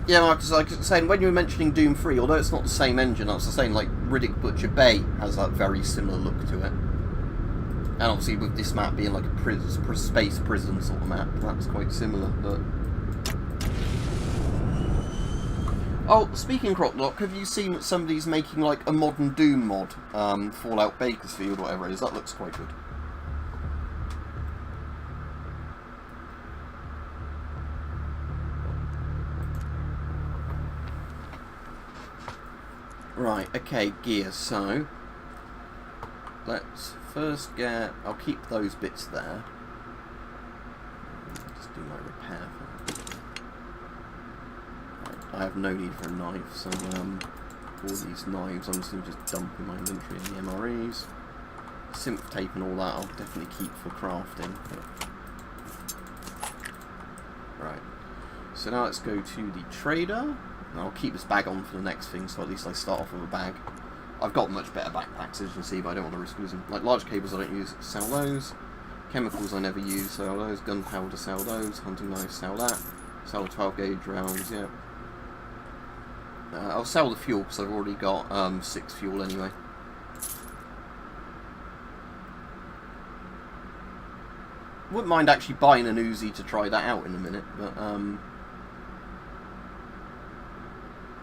Yeah, Marcus, like I was saying, when you were mentioning Doom 3, although it's not the same engine, I was saying, like, Riddick Butcher Bay has that very similar look to it. And obviously with this map being like a space prison sort of map, that's quite similar, but... Oh, speaking of Croclock, have you seen that somebody's making, like, a modern Doom mod? Fallout Bakersfield, whatever it is, that looks quite good. Right, okay, gear, so let's first get, I'll keep those bits there. Just do my repair first. Right, I have no need for a knife, so all these knives I'm just going to dump in my inventory in the MREs. Synth tape and all that I'll definitely keep for crafting. Right, so now let's go to the trader. I'll keep this bag on for the next thing, so at least I start off with a bag. I've got much better backpacks, as you can see, but I don't want to risk losing. Like, large cables I don't use, sell those. Chemicals I never use, sell those. Gunpowder, sell those. Hunting knives, sell that. Sell the 12 gauge rounds, yeah. I'll sell the fuel, because I've already got 6 fuel anyway. Wouldn't mind actually buying an Uzi to try that out in a minute, but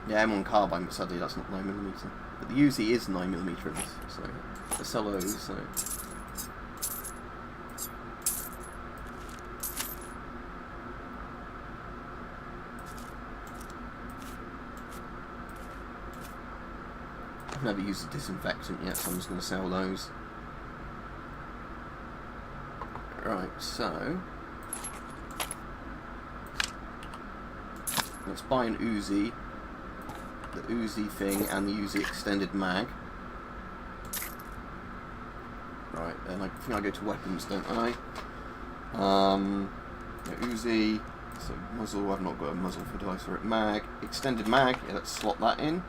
yeah, M1 carbine, but sadly that's not 9mm. But the Uzi is 9mm in this, so the sell those. So I've never used a disinfectant yet, so I'm just going to sell those. Right, so let's buy an Uzi, the Uzi thing, and the Uzi extended mag. Right, then I think I go to weapons, don't I? Yeah, Uzi, so muzzle, I've not got a muzzle for device for it. Mag, extended mag, yeah, let's slot that in.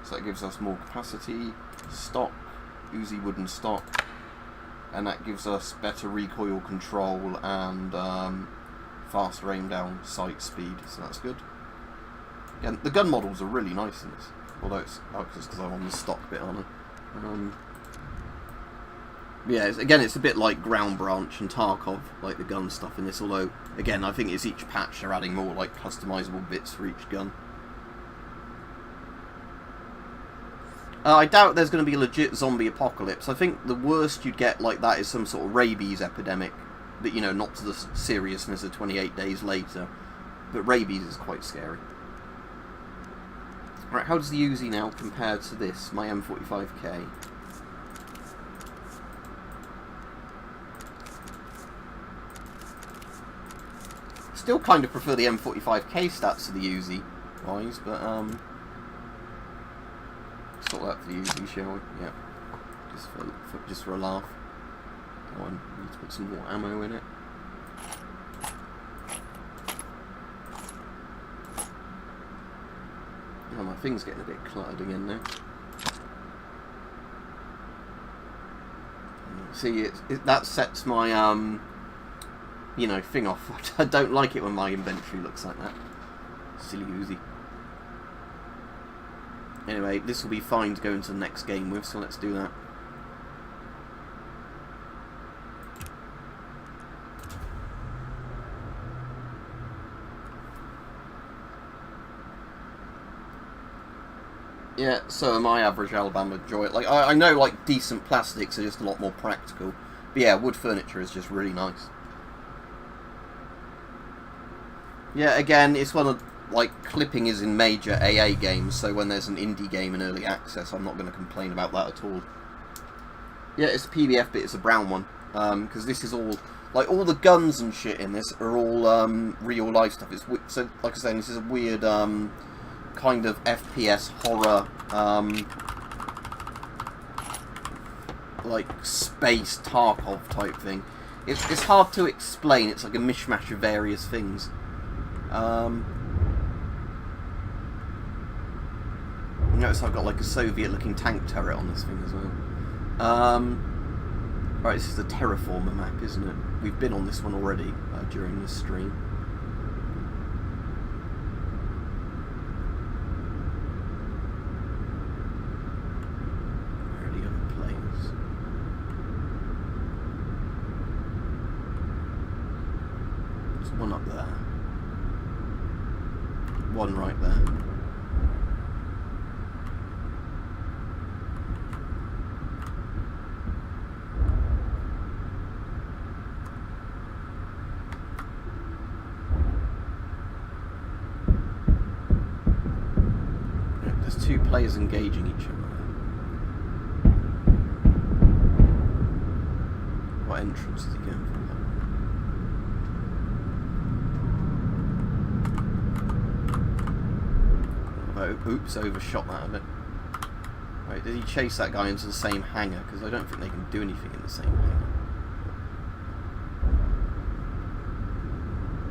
So that gives us more capacity. Stock, Uzi wooden stock. And that gives us better recoil control and faster aim down sight speed, so that's good. Again, the gun models are really nice in this, although it's just because I'm on the stock bit, aren't I? Yeah, again, it's a bit like Ground Branch and Tarkov, like the gun stuff in this, although, again, I think it's each patch they're adding more like customizable bits for each gun. I doubt there's going to be a legit zombie apocalypse. I think the worst you'd get like that is some sort of rabies epidemic, but you know, not to the seriousness of 28 days later. But rabies is quite scary. Right, how does the Uzi now compare to this, my M45K? Still kind of prefer the M45K stats to the Uzi wise, but sort that for the Uzi, shall we? Yeah, just for a laugh. Go on, need to put some more ammo in it. Oh, my thing's getting a bit cluttered again now. See, that sets my you know, thing off. I don't like it when my inventory looks like that. Silly Uzi. Anyway, this will be fine to go into the next game with, so let's do that. Yeah, so am I, average Alabama Joy. Like, I know, like, decent plastics are just a lot more practical. But yeah, wood furniture is just really nice. Yeah, again, it's one of... Like, clipping is in major AA games, so when there's an indie game in early access, I'm not going to complain about that at all. Yeah, it's a PBF, but it's a brown one. Because this is all... Like, all the guns and shit in this are all real life stuff. It's so, like I was saying, this is a weird kind of FPS horror, like, space Tarkov type thing. It's hard to explain. It's like a mishmash of various things. Notice I've got like a Soviet-looking tank turret on this thing as well. Right, this is the Terraformer map, isn't it? We've been on this one already during this stream. Where are the other planes? There's one up there. One right there. Two players engaging each other. What entrance is he going for? Oh, oops, overshot that a bit. Right, did he chase that guy into the same hangar? Because I don't think they can do anything in the same hangar.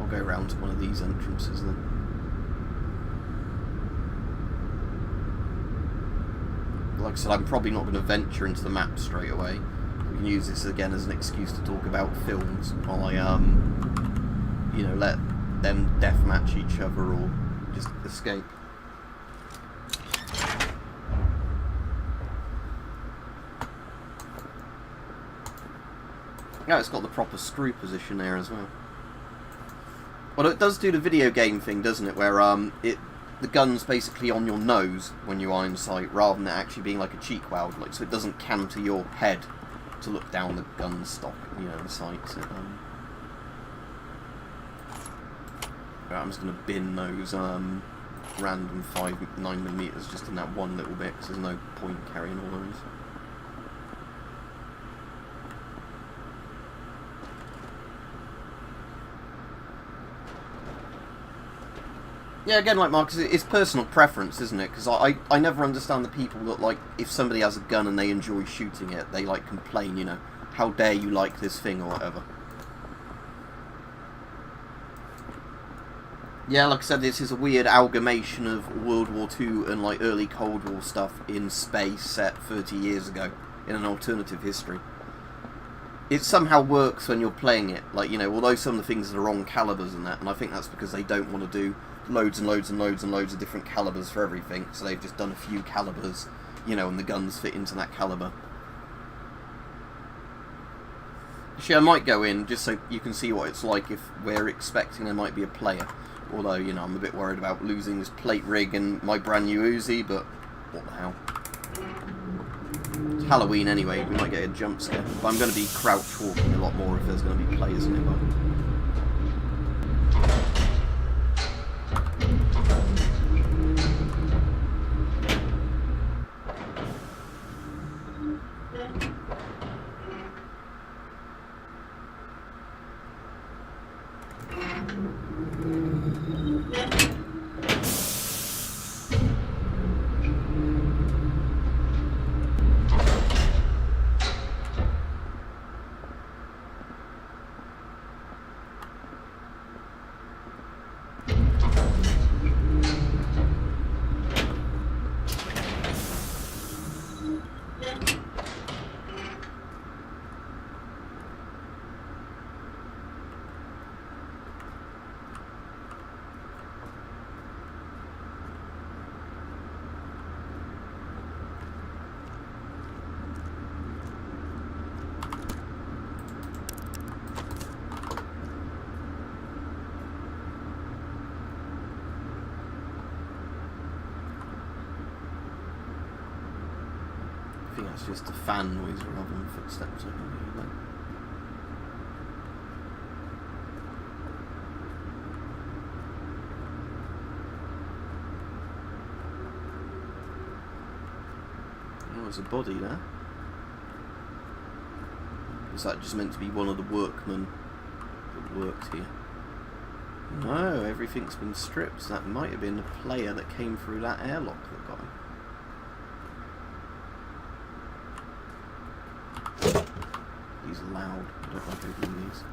I'll go around to one of these entrances then. Like I said, I'm probably not going to venture into the map straight away. We can use this again as an excuse to talk about films while I, you know, let them deathmatch each other or just escape. Yeah, it's got the proper screw position there as well. Well, it does do the video game thing, doesn't it? Where the gun's basically on your nose when you iron sight, rather than it actually being like a cheek weld, like, so it doesn't canter your head to look down the gun stock, you know, the sights. Right, I'm just going to bin those random 9mm just in that one little bit, because there's no point carrying all those. Yeah, again, like Mark, it's personal preference, isn't it? Because I never understand the people that, like, if somebody has a gun and they enjoy shooting it, they, like, complain, you know, how dare you like this thing or whatever. Yeah, like I said, this is a weird amalgamation of World War II and, like, early Cold War stuff in space set 30 years ago in an alternative history. It somehow works when you're playing it, like, you know, although some of the things are the wrong calibers and that, and I think that's because they don't want to do loads and loads and loads and loads of different calibers for everything, so they've just done a few calibers, you know, and the guns fit into that caliber. Actually, I might go in just so you can see what it's like if we're expecting there might be a player. Although, you know, I'm a bit worried about losing this plate rig and my brand new Uzi, but what the hell. It's Halloween anyway, we might get a jump scare. But I'm going to be crouch walking a lot more if there's going to be players nearby. I think that's just a fan noise rather than footsteps. I can hear that. Oh, there's a body there. Is that just meant to be one of the workmen that worked here? No, everything's been stripped. So that might have been the player that came through that airlock that got him. He's loud. I don't like opening these.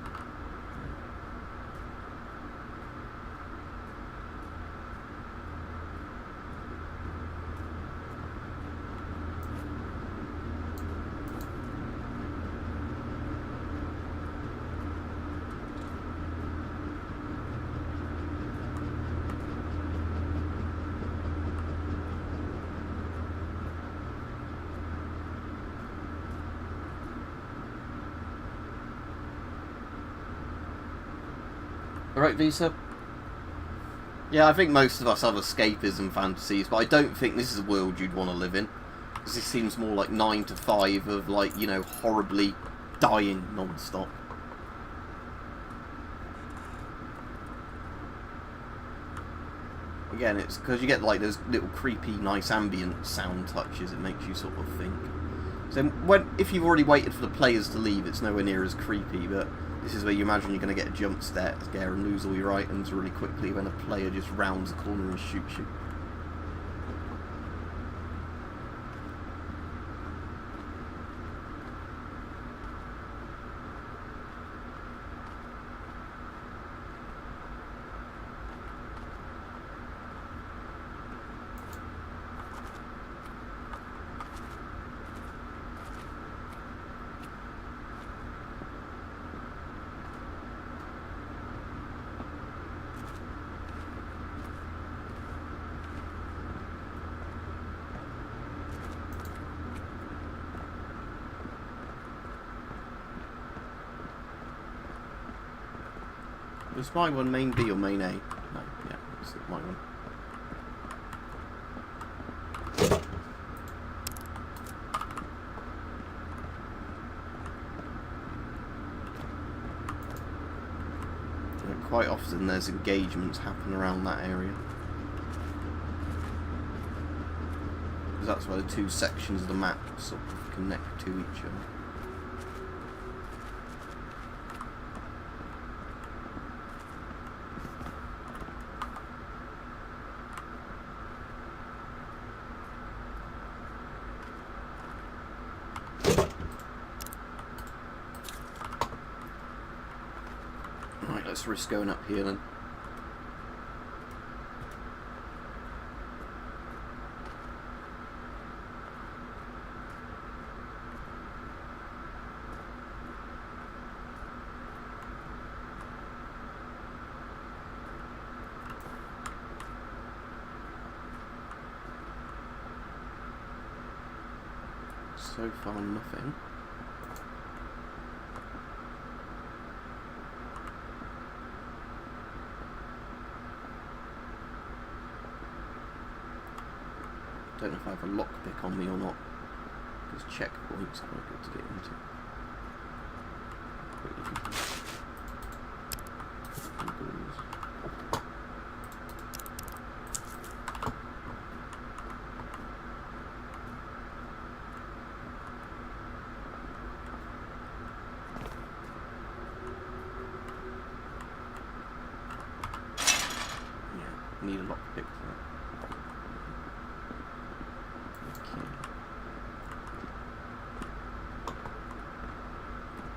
Alright, Visa? Yeah, I think most of us have escapism fantasies, but I don't think this is a world you'd want to live in. Because this seems more like 9 to 5 of, like, you know, horribly dying non-stop. Again, it's because you get, like, those little creepy, nice ambient sound touches, it makes you sort of think. So, if you've already waited for the players to leave, it's nowhere near as creepy, but this is where you imagine you're going to get a jump scare and lose all your items really quickly when a player just rounds a corner and shoots you. Was my one main B or main A? No, yeah, it's my one. Yeah, quite often there's engagements happen around that area. Because that's where the two sections of the map sort of connect to each other. Let's risk going up here then. So far, nothing. Don't know if I have a lockpick on me or not, because checkpoints are quite good to get into. Yeah, need a lockpick for that.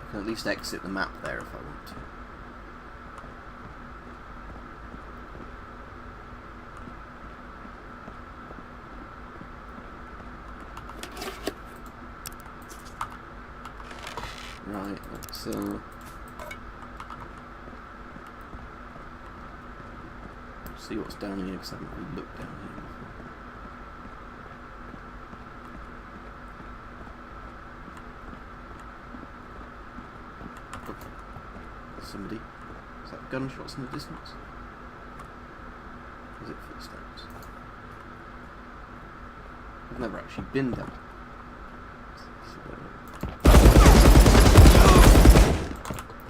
I can at least exit the map there if I want to. Right, let's see what's down here, because I haven't really looked down here before. Somebody. Is that gunshots in the distance? Is it footsteps? I've never actually been down.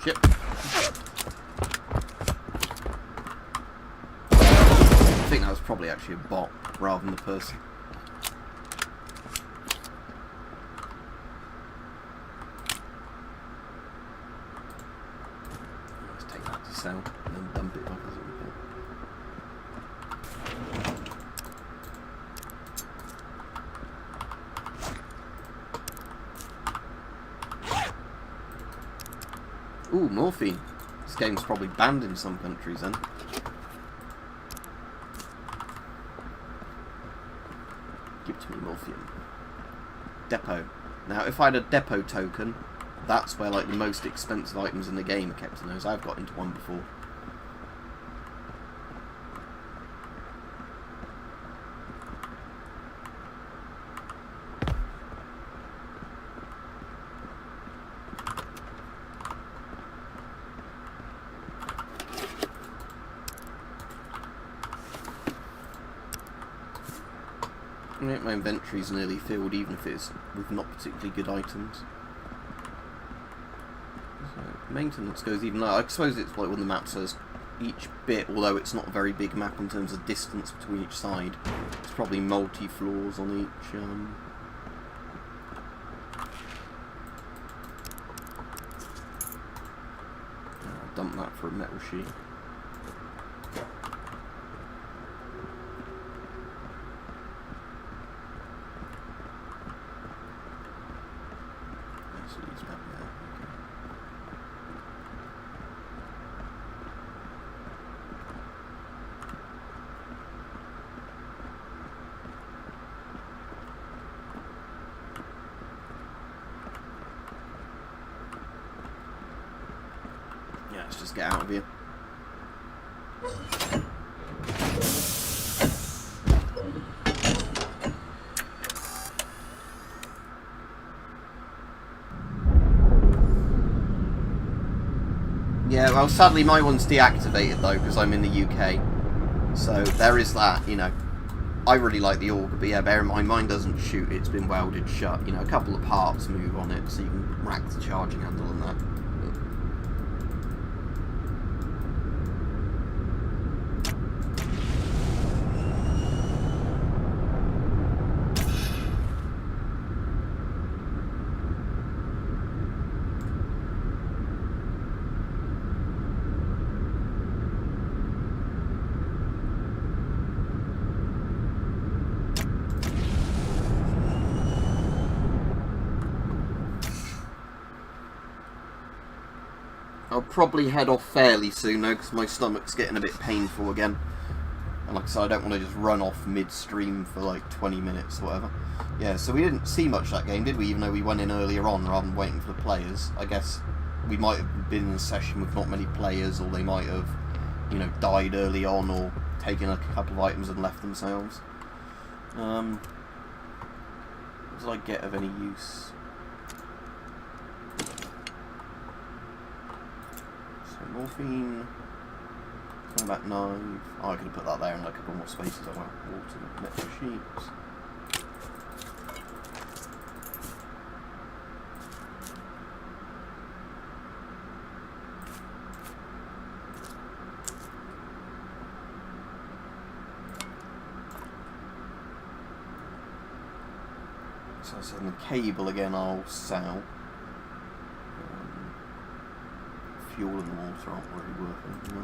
Shit. I think that was probably actually a bot rather than the person. Sell and then dump it off as a repair. Ooh, morphine. This game's probably banned in some countries then. Give it to me, morphine. Depot. Now, if I had a depot token, that's where like the most expensive items in the game are kept in those. I've got into one before. My inventory's nearly filled, even if it's with not particularly good items. Maintenance goes even lower. I suppose it's like when the map says each bit, although it's not a very big map in terms of distance between each side, it's probably multi-floors on each. I'll dump that for a metal sheet. Let's just get out of here. Yeah, well, sadly my one's deactivated though, because I'm in the UK. So there is that, you know. I really like the auger, but yeah, bear in mind, mine doesn't shoot, it's been welded shut. You know, a couple of parts move on it, so you can rack the charging handle and that. I'll probably head off fairly soon though, because my stomach's getting a bit painful again. And like I said, I don't want to just run off mid-stream for like 20 minutes or whatever. Yeah, so we didn't see much of that game, did we? Even though we went in earlier on rather than waiting for the players. I guess we might have been in a session with not many players, or they might have, you know, died early on, or taken a couple of items and left themselves. What did I get of any use? Morphine, combat knife. Oh, I could have put that there in like a couple more spaces. I want water, metal sheets. So the cable again I'll sell. Fuel and the water aren't really worth it. No.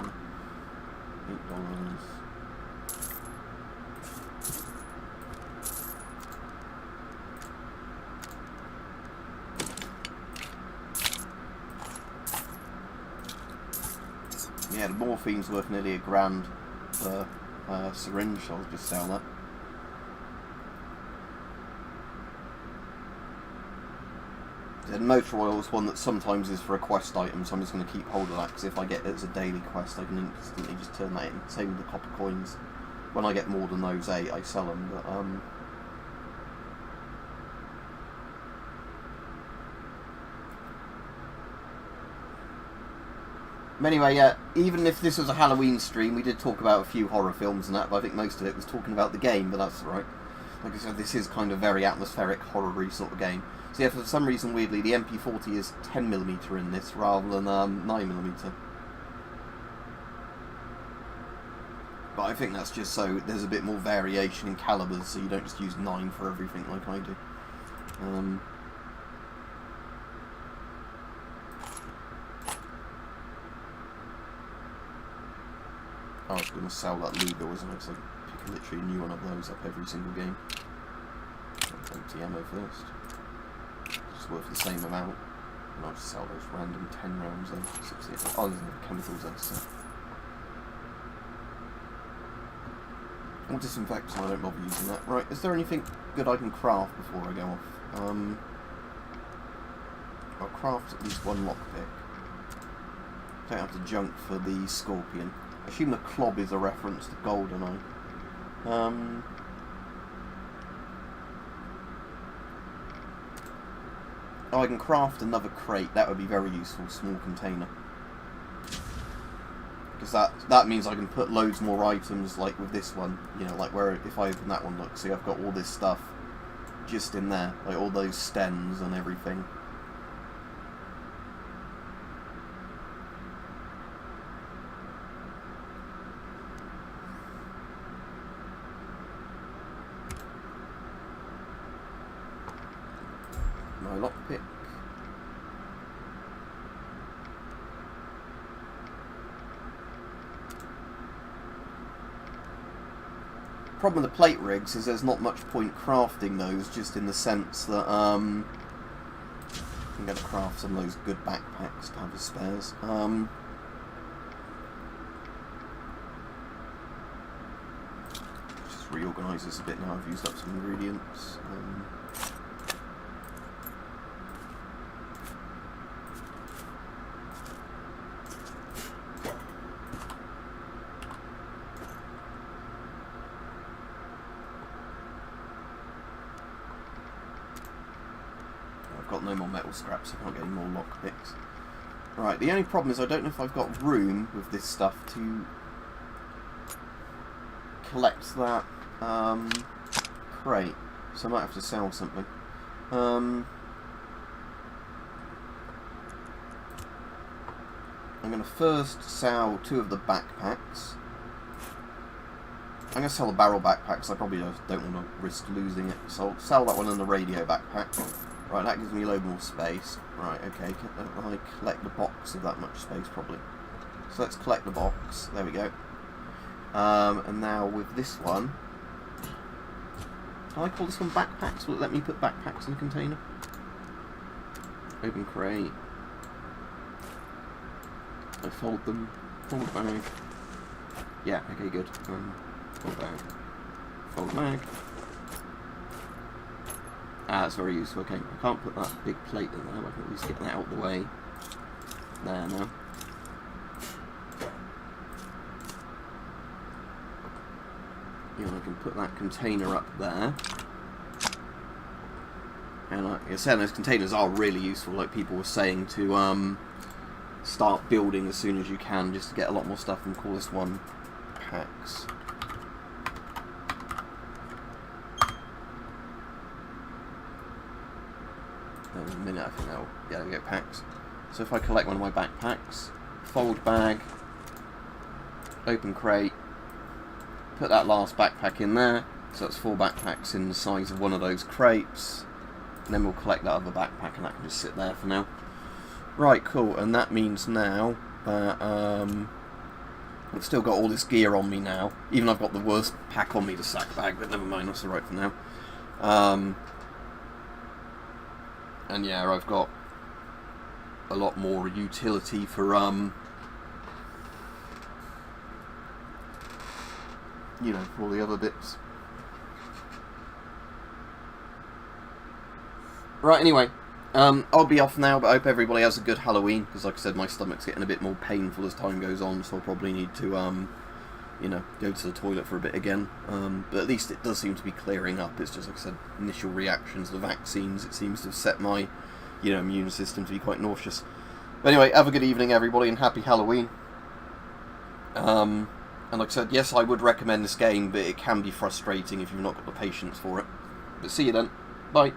$8. Yeah, the morphine's worth nearly $1,000 per syringe, so I'll just sell that. The motor oil is one that sometimes is for a quest item, so I'm just going to keep hold of that, because if I get it as a daily quest, I can instantly just turn that in. Same with the copper coins. When I get more than those 8, I sell them, but anyway, yeah, even if this was a Halloween stream, we did talk about a few horror films and that, but I think most of it was talking about the game, but that's alright. Like I said, this is kind of very atmospheric, horror-y sort of game. So yeah, for some reason, weirdly, the MP40 is 10mm in this rather than 9mm. But I think that's just so there's a bit more variation in calibers, so you don't just use 9 for everything like I do. I was going to sell that Luger, wasn't I? So I pick literally a new one of those up every single game. Empty ammo first. It's worth the same amount. And I'll just sell those random 10 rounds then. 60. Oh, there's no chemicals there, so. I'll disinfect, so I don't bother using that. Right, is there anything good I can craft before I go off? I'll craft at least one lockpick. Take out the junk for the Scorpion. I assume the Clob is a reference to GoldenEye. Oh, I can craft another crate. That would be very useful. Small container. Because that means I can put loads more items, like with this one. You know, like where if I open that one, look, see, I've got all this stuff just in there, like all those stems and everything. My lockpick. Problem with the plate rigs is there's not much point crafting those, just in the sense that I'm going to craft some of those good backpacks to have as spares. Just reorganise this a bit now. I've used up some ingredients. I've got no more metal scraps, so I can't get any more lockpicks. Right, the only problem is I don't know if I've got room with this stuff to collect that crate, so I might have to sell something. I'm going to first sell 2 of the backpacks. I'm going to sell the barrel backpacks, I probably just don't want to risk losing it, so I'll sell that one and the radio backpack. Right, that gives me a load more space. Right, okay, can I collect the box of that much space, probably. So let's collect the box, there we go. And now with this one, can I call this one backpacks? Will it let me put backpacks in a container? Open crate. I fold them. Fold bag. Yeah, okay, good. Fold bag. Fold bag. Ah, that's very useful. Okay, I can't put that big plate in there, but I can at least get that out of the way. There now. You know, I can put that container up there. And like I said, those containers are really useful, like people were saying, to start building as soon as you can, just to get a lot more stuff, and call this one packs. In a minute, I think that'll, yeah, there we go, packs. So if I collect one of my backpacks, fold bag, open crate, put that last backpack in there, so that's 4 backpacks in the size of one of those crates, and then we'll collect that other backpack, and that can just sit there for now. Right, cool, and that means now that I've still got all this gear on me now, even I've got the worst pack on me, the sack bag, but never mind, that's alright for now. And yeah, I've got a lot more utility for, you know, for all the other bits. Right, anyway, I'll be off now, but I hope everybody has a good Halloween, because like I said, my stomach's getting a bit more painful as time goes on, so I'll probably need to, you know, go to the toilet for a bit again. But at least it does seem to be clearing up. It's just, like I said, initial reactions to the vaccines. It seems to have set my, you know, immune system to be quite nauseous. But anyway, have a good evening, everybody, and happy Halloween. And like I said, yes, I would recommend this game, but it can be frustrating if you've not got the patience for it. But see you then. Bye.